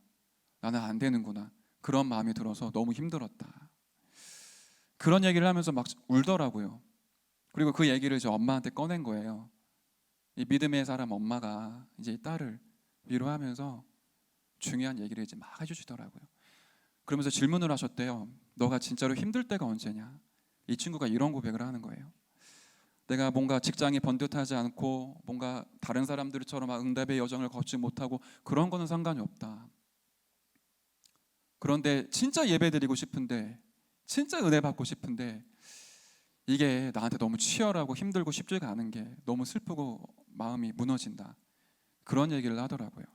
나는 안 되는구나. 그런 마음이 들어서 너무 힘들었다. 그런 얘기를 하면서 막 울더라고요. 그리고 그 얘기를 이제 엄마한테 꺼낸 거예요. 이 믿음의 사람 엄마가 이제 이 딸을 위로하면서 중요한 얘기를 이제 막 해주시더라고요. 그러면서 질문을 하셨대요. 너가 진짜로 힘들 때가 언제냐? 이 친구가 이런 고백을 하는 거예요. 내가 뭔가 직장이 번듯하지 않고 뭔가 다른 사람들처럼 응답의 여정을 걷지 못하고 그런 거는 상관이 없다. 그런데 진짜 예배 드리고 싶은데 진짜 은혜 받고 싶은데 이게 나한테 너무 치열하고 힘들고 쉽지가 않은 게 너무 슬프고 마음이 무너진다. 그런 얘기를 하더라고요.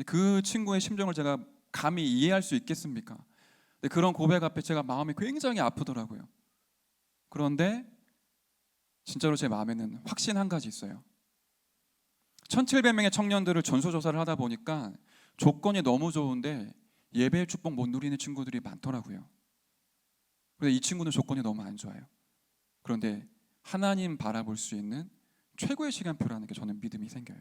그 친구의 심정을 제가 감히 이해할 수 있겠습니까? 그런 고백 앞에 제가 마음이 굉장히 아프더라고요. 그런데 진짜로 제 마음에는 확신 한 가지 있어요. 1700명의 청년들을 전수조사를 하다 보니까 조건이 너무 좋은데 예배의 축복 못 누리는 친구들이 많더라고요. 그런데 이 친구는 조건이 너무 안 좋아요. 그런데 하나님 바라볼 수 있는 최고의 시간표라는 게 저는 믿음이 생겨요.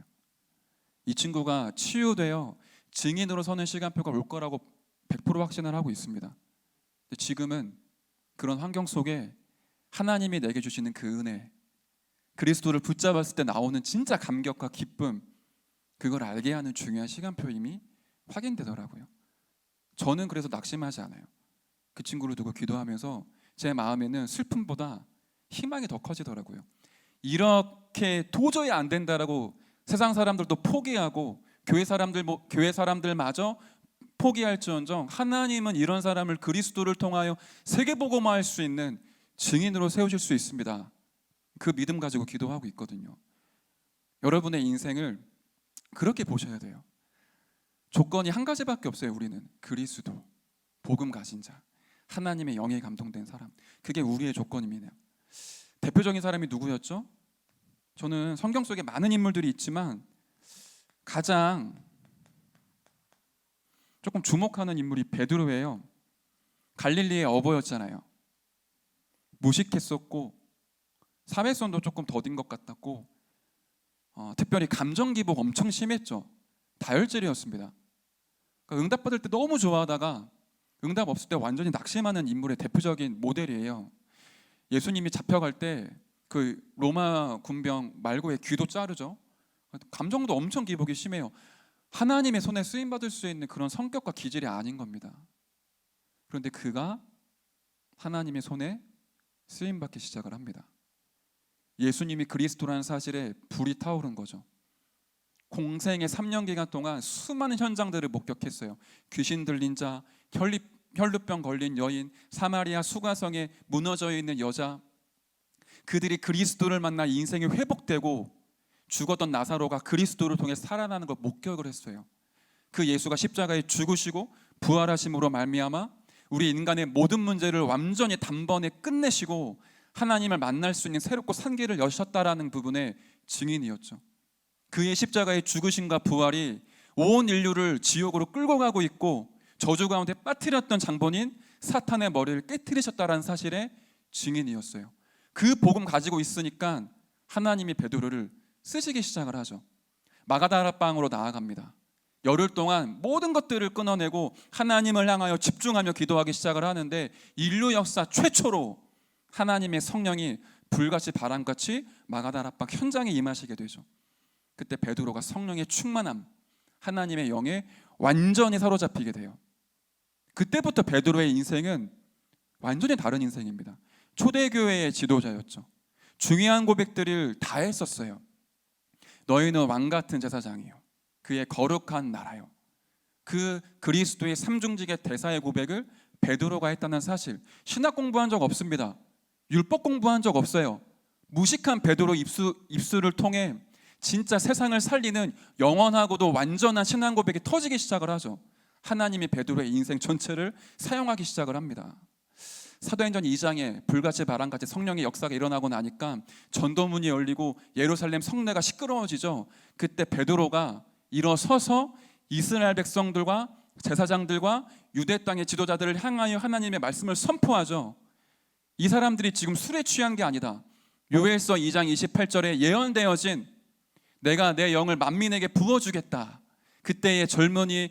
이 친구가 치유되어 증인으로 서는 시간표가 올 거라고 100% 확신을 하고 있습니다. 지금은 그런 환경 속에 하나님이 내게 주시는 그 은혜, 그리스도를 붙잡았을 때 나오는 진짜 감격과 기쁨, 그걸 알게 하는 중요한 시간표임이 확인되더라고요. 저는 그래서 낙심하지 않아요. 그 친구를 두고 기도하면서 제 마음에는 슬픔보다 희망이 더 커지더라고요. 이렇게 도저히 안 된다라고 세상 사람들도 포기하고 교회 사람들마저 포기할지언정 하나님은 이런 사람을 그리스도를 통하여 세계복음화할 수 있는 증인으로 세우실 수 있습니다. 그 믿음 가지고 기도하고 있거든요. 여러분의 인생을 그렇게 보셔야 돼요. 조건이 한 가지밖에 없어요. 우리는 그리스도, 복음 가진 자, 하나님의 영에 감동된 사람, 그게 우리의 조건입니다. 대표적인 사람이 누구였죠? 저는 성경 속에 많은 인물들이 있지만 가장 조금 주목하는 인물이 베드로예요. 갈릴리의 어버였잖아요. 무식했었고 사회성도 조금 더딘 것 같았고 특별히 감정 기복 엄청 심했죠. 다혈질이었습니다. 그러니까 응답받을 때 너무 좋아하다가 응답 없을 때 완전히 낙심하는 인물의 대표적인 모델이에요. 예수님이 잡혀갈 때 그 로마 군병 말고의 귀도 자르죠. 감정도 엄청 기복이 심해요. 하나님의 손에 쓰임받을 수 있는 그런 성격과 기질이 아닌 겁니다. 그런데 그가 하나님의 손에 쓰임받기 시작을 합니다. 예수님이 그리스도라는 사실에 불이 타오른 거죠. 공생의 3년 기간 동안 수많은 현장들을 목격했어요. 귀신 들린 자, 혈루병 걸린 여인, 사마리아 수가성에 무너져 있는 여자, 그들이 그리스도를 만나 인생이 회복되고 죽었던 나사로가 그리스도를 통해 살아나는 걸 목격을 했어요. 그 예수가 십자가에 죽으시고 부활하심으로 말미암아 우리 인간의 모든 문제를 완전히 단번에 끝내시고 하나님을 만날 수 있는 새롭고 산 길을 여셨다라는 부분의 증인이었죠. 그의 십자가의 죽으심과 부활이 온 인류를 지옥으로 끌고 가고 있고 저주 가운데 빠뜨렸던 장본인 사탄의 머리를 깨뜨리셨다라는 사실의 증인이었어요. 그 복음 가지고 있으니까 하나님이 베드로를 쓰시기 시작을 하죠. 마가다라 방으로 나아갑니다. 열흘 동안 모든 것들을 끊어내고 하나님을 향하여 집중하며 기도하기 시작을 하는데 인류 역사 최초로 하나님의 성령이 불같이 바람같이 마가다라 방 현장에 임하시게 되죠. 그때 베드로가 성령의 충만함, 하나님의 영에 완전히 사로잡히게 돼요. 그때부터 베드로의 인생은 완전히 다른 인생입니다. 초대교회의 지도자였죠. 중요한 고백들을 다 했었어요. 너희는 왕같은 제사장이요, 그의 거룩한 나라요. 그 그리스도의 삼중직의 대사의 고백을 베드로가 했다는 사실. 신학 공부한 적 없습니다. 율법 공부한 적 없어요. 무식한 베드로 입술을 통해 진짜 세상을 살리는 영원하고도 완전한 신앙 고백이 터지기 시작을 하죠. 하나님이 베드로의 인생 전체를 사용하기 시작을 합니다. 사도행전 2장에 불같이 바람같이 성령의 역사가 일어나고 나니까 전도문이 열리고 예루살렘 성내가 시끄러워지죠. 그때 베드로가 일어서서 이스라엘 백성들과 제사장들과 유대 땅의 지도자들을 향하여 하나님의 말씀을 선포하죠. 이 사람들이 지금 술에 취한 게 아니다. 요엘서 2장 28절에 예언되어진 내가 내 영을 만민에게 부어주겠다. 그때의 젊은이,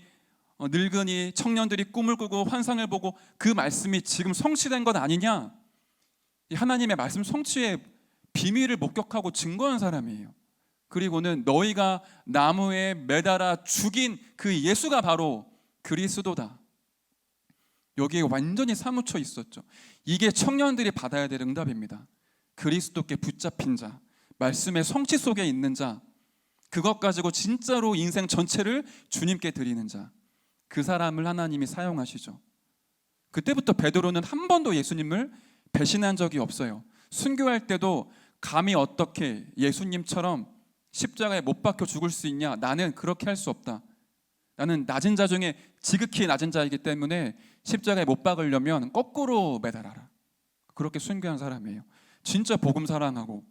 늙은이, 청년들이 꿈을 꾸고 환상을 보고 그 말씀이 지금 성취된 것 아니냐. 이 하나님의 말씀 성취의 비밀을 목격하고 증거한 사람이에요. 그리고는 너희가 나무에 매달아 죽인 그 예수가 바로 그리스도다. 여기에 완전히 사무쳐 있었죠. 이게 청년들이 받아야 될 응답입니다. 그리스도께 붙잡힌 자, 말씀의 성취 속에 있는 자, 그것 가지고 진짜로 인생 전체를 주님께 드리는 자, 그 사람을 하나님이 사용하시죠. 그때부터 베드로는 한 번도 예수님을 배신한 적이 없어요. 순교할 때도 감히 어떻게 예수님처럼 십자가에 못 박혀 죽을 수 있냐, 나는 그렇게 할 수 없다. 나는 낮은 자 중에 지극히 낮은 자이기 때문에 십자가에 못 박으려면 거꾸로 매달아라. 그렇게 순교한 사람이에요. 진짜 복음 사랑하고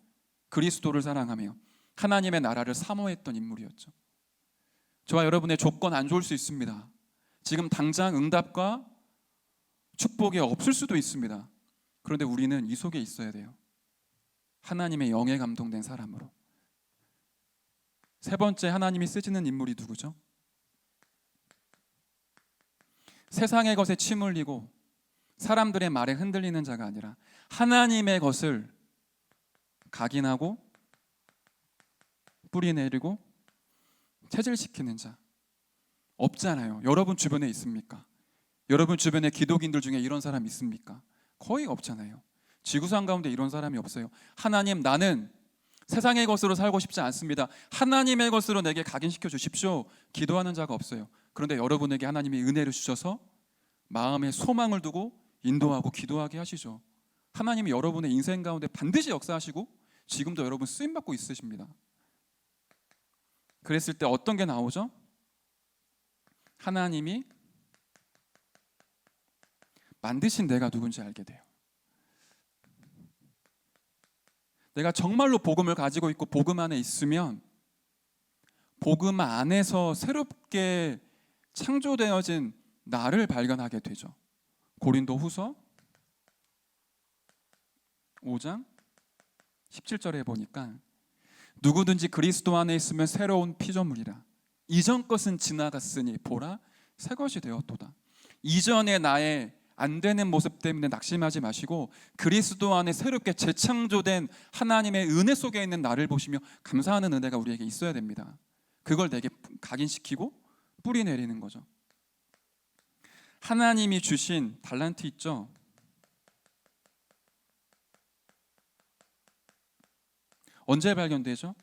그리스도를 사랑하며 하나님의 나라를 사모했던 인물이었죠. 저와 여러분의 조건 안 좋을 수 있습니다. 지금 당장 응답과 축복이 없을 수도 있습니다. 그런데 우리는 이 속에 있어야 돼요. 하나님의 영에 감동된 사람으로. 세 번째 하나님이 쓰시는 인물이 누구죠? 세상의 것에 침 흘리고 사람들의 말에 흔들리는 자가 아니라 하나님의 것을 각인하고 뿌리내리고 체질시키는 자. 없잖아요. 여러분 주변에 있습니까? 여러분 주변에 기독인들 중에 이런 사람 있습니까? 거의 없잖아요. 지구상 가운데 이런 사람이 없어요. 하나님, 나는 세상의 것으로 살고 싶지 않습니다. 하나님의 것으로 내게 각인시켜 주십시오. 기도하는 자가 없어요. 그런데 여러분에게 하나님이 은혜를 주셔서 마음에 소망을 두고 인도하고 기도하게 하시죠. 하나님이 여러분의 인생 가운데 반드시 역사하시고 지금도 여러분 쓰임받고 있으십니다. 그랬을 때 어떤 게 나오죠? 하나님이 만드신 내가 누군지 알게 돼요. 내가 정말로 복음을 가지고 있고 복음 안에 있으면 복음 안에서 새롭게 창조되어진 나를 발견하게 되죠. 고린도후서 5장 17절에 보니까 누구든지 그리스도 안에 있으면 새로운 피조물이라. 이전 것은 지나갔으니 보라 새 것이 되었도다. 이전의 나의 안 되는 모습 때문에 낙심하지 마시고 그리스도 안에 새롭게 재창조된 하나님의 은혜 속에 있는 나를 보시며 감사하는 은혜가 우리에게 있어야 됩니다. 그걸 내게 각인시키고 뿌리 내리는 거죠. 하나님이 주신 달란트 있죠? 언제 발견되죠?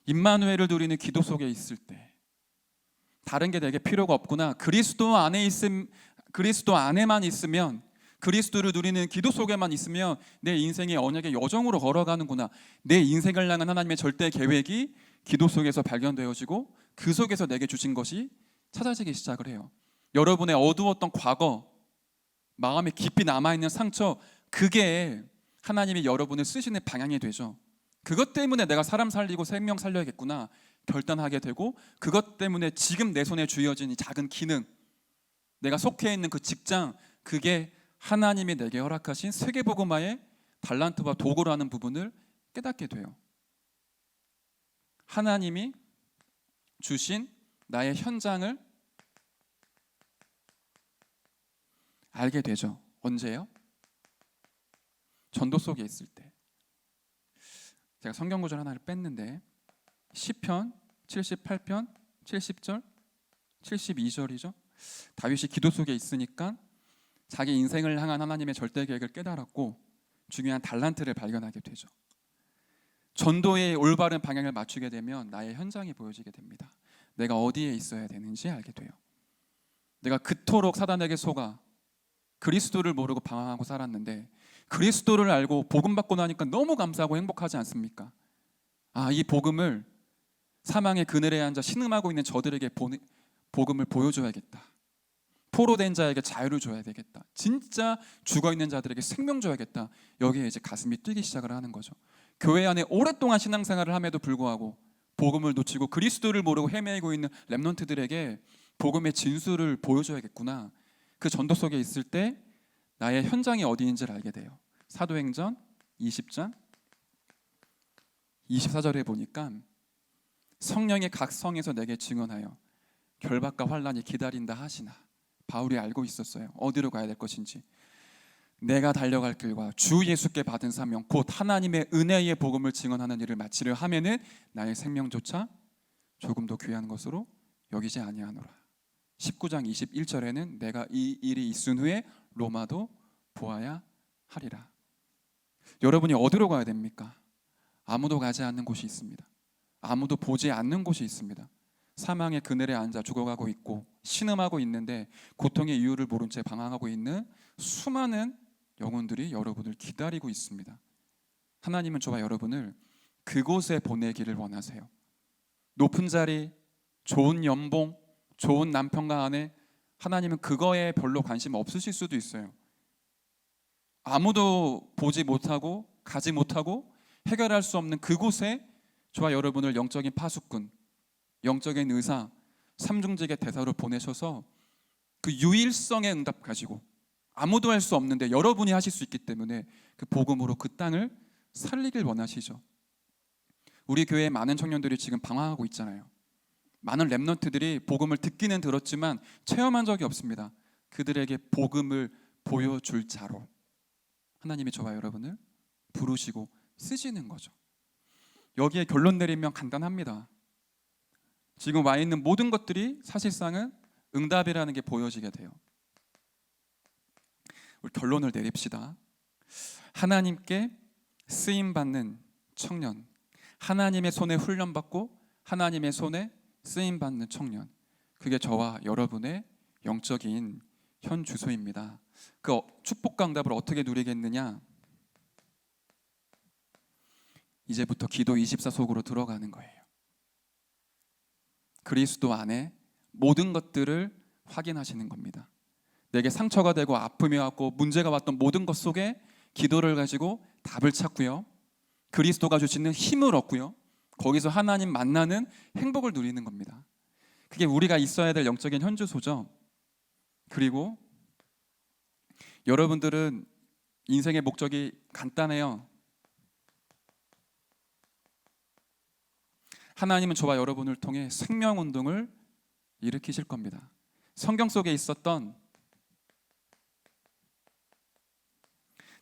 임마누엘을 누리는 기도 속에 있을 때. 다른 게 내게 필요가 없구나. 그리스도 안에만 있으면, 그리스도를 누리는 기도 속에만 있으면 내 인생의 언약의 여정으로 걸어가는구나. 내 인생을 향한 하나님의 절대 계획이 기도 속에서 발견되어지고 그 속에서 내게 주신 것이 찾아지기 시작을 해요. 여러분의 어두웠던 과거, 마음에 깊이 남아있는 상처, 그게 하나님이 여러분을 쓰시는 방향이 되죠. 그것 때문에 내가 사람 살리고 생명 살려야겠구나 결단하게 되고, 그것 때문에 지금 내 손에 쥐어진 이 작은 기능, 내가 속해 있는 그 직장, 그게 하나님이 내게 허락하신 세계복음화의 달란트와 도구라는 부분을 깨닫게 돼요. 하나님이 주신 나의 현장을 알게 되죠. 언제요? 전도 속에 있을 때. 제가 성경 구절 하나를 뺐는데 시편 78편 70절 72절이죠. 다윗이 기도 속에 있으니까 자기 인생을 향한 하나님의 절대 계획을 깨달았고 중요한 달란트를 발견하게 되죠. 전도의 올바른 방향을 맞추게 되면 나의 현장이 보여지게 됩니다. 내가 어디에 있어야 되는지 알게 돼요. 내가 그토록 사단에게 속아 그리스도를 모르고 방황하고 살았는데 그리스도를 알고 복음 받고 나니까 너무 감사하고 행복하지 않습니까? 이 복음을 사망의 그늘에 앉아 신음하고 있는 저들에게 복음을 보여줘야겠다. 포로된 자에게 자유를 줘야 되겠다. 진짜 죽어있는 자들에게 생명 줘야겠다. 여기에 이제 가슴이 뛰기 시작을 하는 거죠. 교회 안에 오랫동안 신앙생활을 함에도 불구하고 복음을 놓치고 그리스도를 모르고 헤매고 있는 렘넌트들에게 복음의 진수를 보여줘야겠구나. 그 전도 속에 있을 때 나의 현장이 어디인지를 알게 돼요. 사도행전 20장 24절에 보니까 성령이 각 성에서 내게 증언하여 결박과 환난이 기다린다 하시나. 바울이 알고 있었어요. 어디로 가야 될 것인지. 내가 달려갈 길과 주 예수께 받은 사명 곧 하나님의 은혜의 복음을 증언하는 일을 마치려 하면은 나의 생명조차 조금 더 귀한 것으로 여기지 아니하노라. 19장 21절에는 내가 이 일이 있은 후에 로마도 보아야 하리라. 여러분이 어디로 가야 됩니까? 아무도 가지 않는 곳이 있습니다. 아무도 보지 않는 곳이 있습니다. 사망의 그늘에 앉아 죽어가고 있고 신음하고 있는데 고통의 이유를 모른 채 방황하고 있는 수많은 영혼들이 여러분을 기다리고 있습니다. 하나님은 저와 여러분을 그곳에 보내기를 원하세요. 높은 자리, 좋은 연봉, 좋은 남편과 아내, 하나님은 그거에 별로 관심 없으실 수도 있어요. 아무도 보지 못하고 가지 못하고 해결할 수 없는 그곳에 저와 여러분을 영적인 파수꾼, 영적인 의사, 삼중직의 대사로 보내셔서 그 유일성의 응답 가지고 아무도 할 수 없는데 여러분이 하실 수 있기 때문에 그 복음으로 그 땅을 살리길 원하시죠. 우리 교회에 많은 청년들이 지금 방황하고 있잖아요. 많은 렘넌트들이 복음을 듣기는 들었지만 체험한 적이 없습니다. 그들에게 복음을 보여줄 자로 하나님이 저와 여러분을 부르시고 쓰시는 거죠. 여기에 결론 내리면 간단합니다. 지금 와 있는 모든 것들이 사실상은 응답이라는 게 보여지게 돼요. 우리 결론을 내립시다. 하나님께 쓰임받는 청년, 하나님의 손에 훈련받고 하나님의 손에 쓰임받는 청년, 그게 저와 여러분의 영적인 현 주소입니다. 그 축복과 응답을 어떻게 누리겠느냐? 이제부터 기도 24 속으로 들어가는 거예요. 그리스도 안에 모든 것들을 확인하시는 겁니다. 내게 상처가 되고 아픔이 왔고 문제가 왔던 모든 것 속에 기도를 가지고 답을 찾고요, 그리스도가 주시는 힘을 얻고요, 거기서 하나님 만나는 행복을 누리는 겁니다. 그게 우리가 있어야 될 영적인 현주소죠. 그리고 여러분들은 인생의 목적이 간단해요. 하나님은 저와 여러분을 통해 생명운동을 일으키실 겁니다. 성경 속에 있었던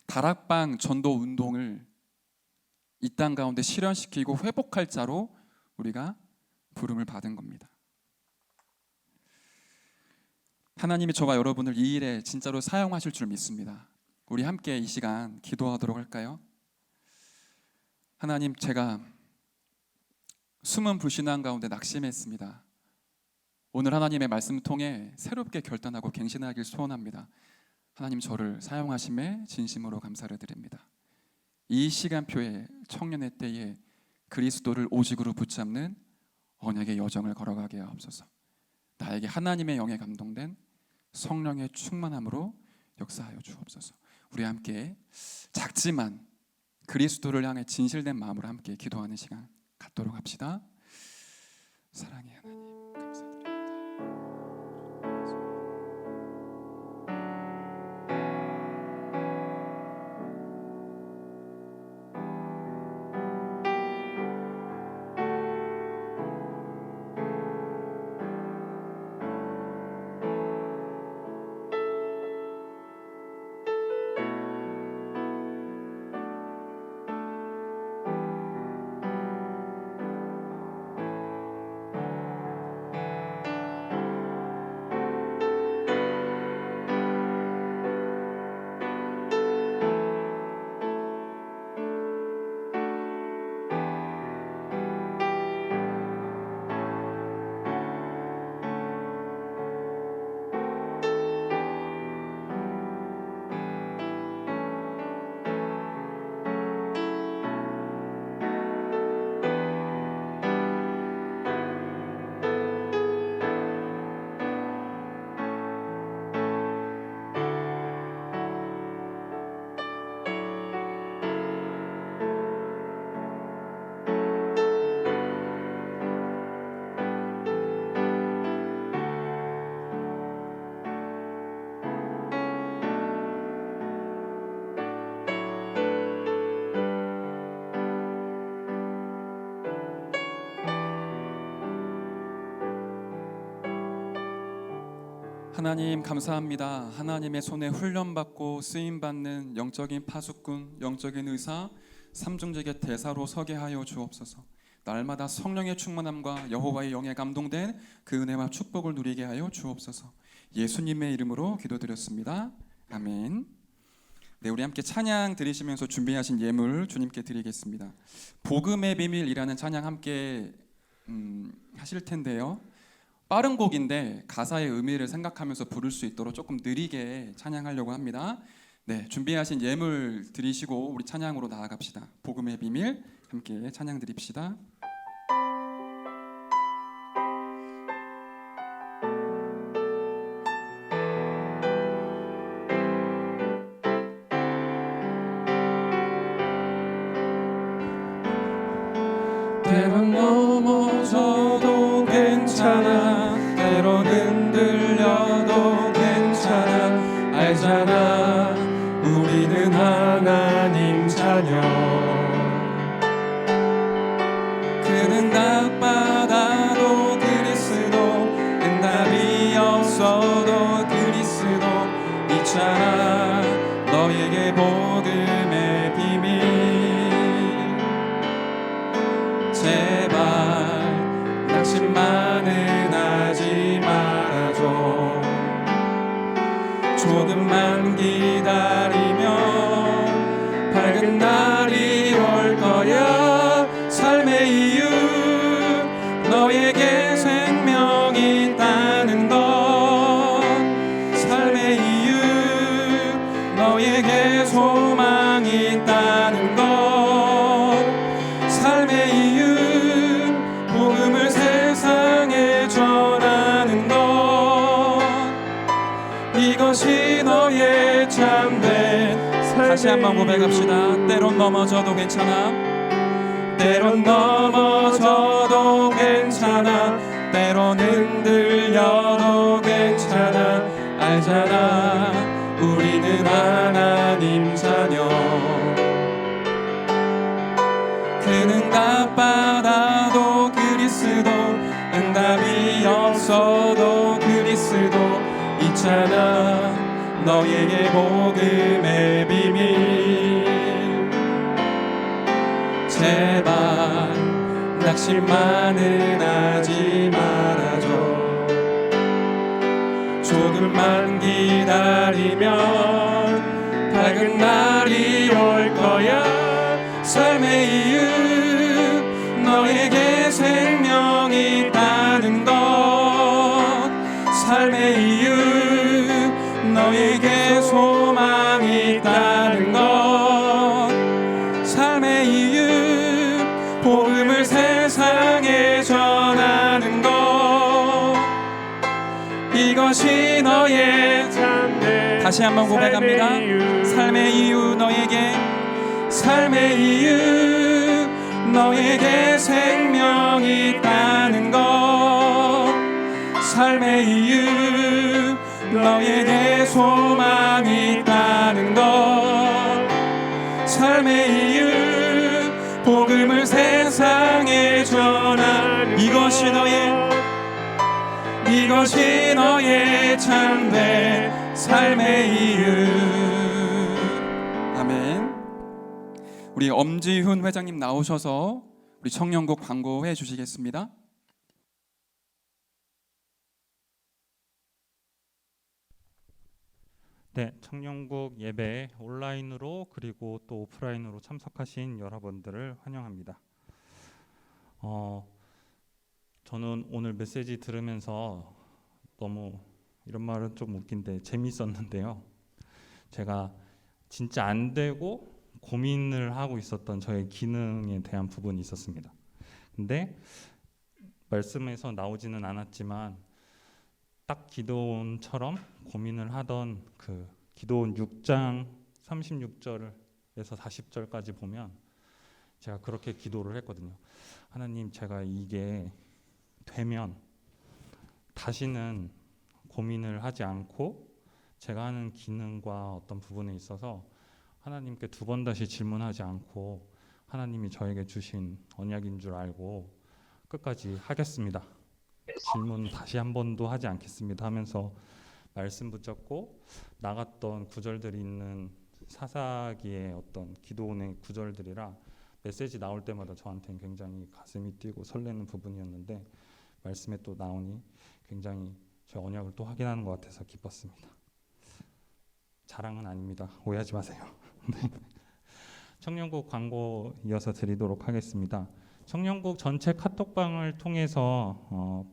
다락방 전도 운동을 이 땅 가운데 실현시키고 회복할 자로 우리가 부름을 받은 겁니다. 하나님이 저와 여러분을 이 일에 진짜로 사용하실 줄 믿습니다. 우리 함께 이 시간 기도하도록 할까요? 하나님, 제가 숨은 불신앙 가운데 낙심했습니다. 오늘 하나님의 말씀을 통해 새롭게 결단하고 갱신하길 소원합니다. 하나님, 저를 사용하심에 진심으로 감사를 드립니다. 이 시간표에 청년의 때에 그리스도를 오직으로 붙잡는 언약의 여정을 걸어가게 하옵소서. 나에게 하나님의 영에 감동된 성령의 충만함으로 역사하여 주옵소서. 우리 함께 작지만 그리스도를 향해 진실된 마음으로 함께 기도하는 시간 갖도록 합시다. 사랑의 하나님, 감사드립니다. 하나님 감사합니다. 하나님의 손에 훈련받고 쓰임받는 영적인 파수꾼, 영적인 의사, 삼중직의 대사로 서게 하여 주옵소서. 날마다 성령의 충만함과 여호와의 영에 감동된 그 은혜와 축복을 누리게 하여 주옵소서. 예수님의 이름으로 기도드렸습니다. 아멘. 네, 우리 함께 찬양 드리시면서 준비하신 예물 주님께 드리겠습니다. 복음의 비밀이라는 찬양 함께 하실 텐데요, 빠른 곡인데 가사의 의미를 생각하면서 부를 수 있도록 조금 느리게 찬양하려고 합니다. 네, 준비하신 예물 드리시고 우리 찬양으로 나아갑시다. 복음의 비밀 함께 찬양 드립시다. 때론 넘어져도 괜찮아, 때론 흔들려도 괜찮아. 알잖아, 우리는 하나님 자녀. 그는 답받아도 그리스도, 응답이 없어도 그리스도, 너에게 복음의 비밀 제발 낙심만은 하지 말아줘. 조금만 기다리면 밝은 날이 올 거야. 삶의 이유 너에게 생명이 있다는 것, 삶의 이유 너에게 소망이 있다는 것, 삶의 이유 복음을 세상에 전하는 것, 이것이 너의 참된 다시 한번 고백합시다. 때론 넘어져도 괜찮아. 때론 넘어져도 괜찮아. 때론 흔들려도 괜찮아. 알잖아 우리는 하나님 자녀. 큰 응답 받아도 그리스도, 응답이 없어도 그리스도 있잖아. 너에게 복음의 비밀 제발 낙심만은 하지 말아줘. 조금만 기다리면 밝은 날이 올 거야. 삶의 이유 너에게 생명이 있다는 것, 삶의 이유 너에게 소망이 있다는 것, 삶의 이유 복음을 세상에 전하는 것, 이것이 너의 참된 다시 한번 고백합니다. 삶의 이유 너에게, 삶의 이유 너에게 생명이 있다는 것, 삶의 이유 너에게 소망이 있다는 것, 삶의 이유 복음을 세상에 전하는 이것이 너의 참된 삶의 이유. 아멘. 우리 엄지훈 회장님 나오셔서 우리 청년국 광고해 주시겠습니다. 네, 청년국 예배에 온라인으로 그리고 또 오프라인으로 참석하신 여러분들을 환영합니다. 저는 오늘 메시지 들으면서 너무 이런 말은 좀 웃긴데 재밌었는데요. 제가 진짜 안 되고 고민을 하고 있었던 저의 기능에 대한 부분이 있었습니다. 근데 말씀에서 나오지는 않았지만 딱 기도원처럼 고민을 하던 그 기도원 6장 36절에서 40절까지 보면 제가 그렇게 기도를 했거든요. 하나님, 제가 이게 되면 다시는 고민을 하지 않고 제가 하는 기능과 어떤 부분에 있어서 하나님께 두 번 다시 질문하지 않고 하나님이 저에게 주신 언약인 줄 알고 끝까지 하겠습니다. 질문 다시 한 번도 하지 않겠습니다 하면서 말씀 붙잡고 나갔던 구절들이 있는 사사기의 어떤 기도원의 구절들이라 메시지 나올 때마다 저한테는 굉장히 가슴이 뛰고 설레는 부분이었는데 말씀에 또 나오니 굉장히 제 언약을 또 확인하는 것 같아서 기뻤습니다. 자랑은 아닙니다. 오해하지 마세요. 청년국 광고 이어서 드리도록 하겠습니다. 청년국 전체 카톡방을 통해서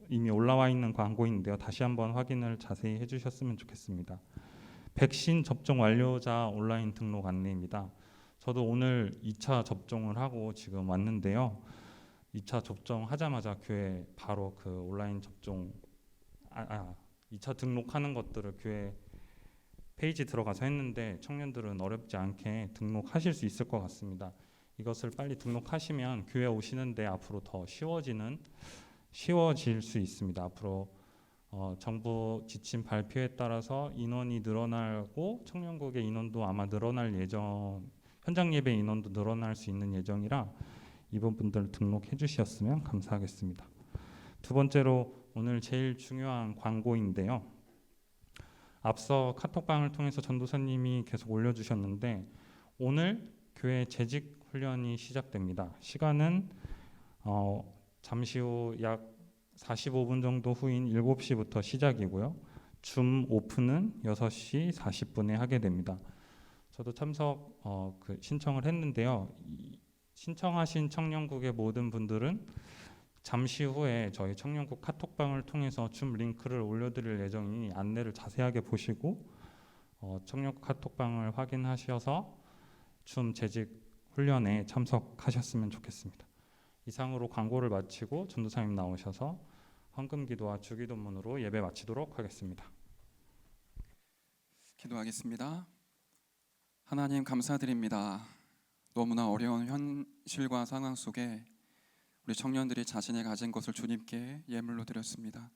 이미 올라와 있는 광고인데요. 다시 한번 확인을 자세히 해주셨으면 좋겠습니다. 백신 접종 완료자 온라인 등록 안내입니다. 저도 오늘 2차 접종을 하고 지금 왔는데요. 2차 접종하자마자 교회 바로 그 온라인 접종 2차 등록하는 것들을 교회 페이지 들어가서 했는데 청년들은 어렵지 않게 등록하실 수 있을 것 같습니다. 이것을 빨리 등록하시면 교회 오시는데 앞으로 더 쉬워질 수 있습니다. 앞으로 정부 지침 발표에 따라서 인원이 늘어나고 청년국의 인원도 아마 늘어날 예정, 현장 예배 인원도 늘어날 수 있는 예정이라 이 부분들 등록해 주셨으면 감사하겠습니다. 두 번째로 오늘 제일 중요한 광고인데요. 앞서 카톡방을 통해서 전도사님이 계속 올려주셨는데 오늘 교회 재직 훈련이 시작됩니다. 시간은 잠시 후 약 45분 정도 후인 7시부터 시작이고요. 줌 오픈은 6시 40분에 하게 됩니다. 저도 참석 신청을 했는데요. 신청하신 청년국의 모든 분들은 잠시 후에 저희 청년국 카톡방을 통해서 줌 링크를 올려드릴 예정이니 안내를 자세하게 보시고 청년국 카톡방을 확인하셔서 줌 재직 훈련에 참석하셨으면 좋겠습니다. 이상으로 광고를 마치고 전도사님 나오셔서 헌금기도와 주기도문으로 예배 마치도록 하겠습니다. 기도하겠습니다. 하나님 감사드립니다. 너무나 어려운 현실과 상황 속에 우리 청년들이 자신이 가진 것을 주님께 예물로 드렸습니다.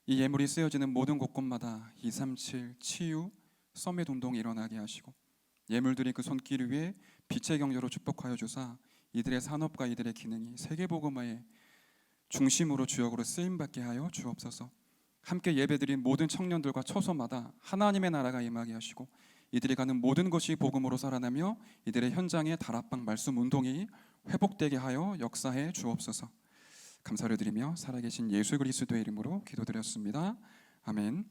이 예물이 쓰여지는 모든 곳곳마다 237 치유, 서밋 운동이 일어나게 하시고 예물들이 그 손길 위에 빛의 경제로 축복하여 주사 이들의 산업과 이들의 기능이 세계복음화의 중심으로 주역으로 쓰임받게 하여 주옵소서. 함께 예배드린 모든 청년들과 처소마다 하나님의 나라가 임하게 하시고 이들이 가는 모든 것이 복음으로 살아나며 이들의 현장의 다락방 말씀 운동이 회복되게 하여 역사해 주옵소서. 감사를 드리며 살아계신 예수 그리스도의 이름으로 기도드렸습니다. 아멘.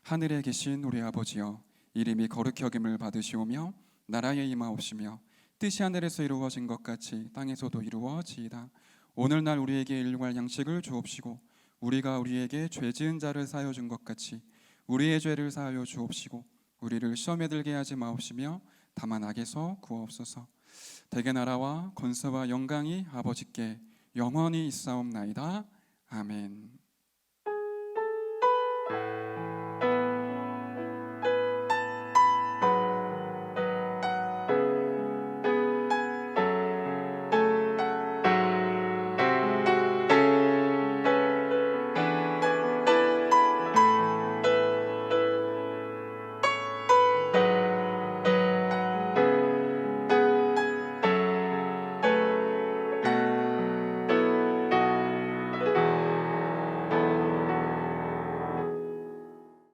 하늘에 계신 우리 아버지여, 이름이 거룩히 여김을 받으시오며 나라에 임하옵시며 뜻이 하늘에서 이루어진 것 같이 땅에서도 이루어지이다. 오늘날 우리에게 일용할 양식을 주옵시고 우리가 우리에게 죄 지은 자를 사하여 준 것 같이 우리의 죄를 사하여 주옵시고 우리를 시험에 들게 하지 마옵시며 다만 악에서 구하옵소서. 대개 나라와 권세와 영광이 아버지께 영원히 있사옵나이다. 아멘.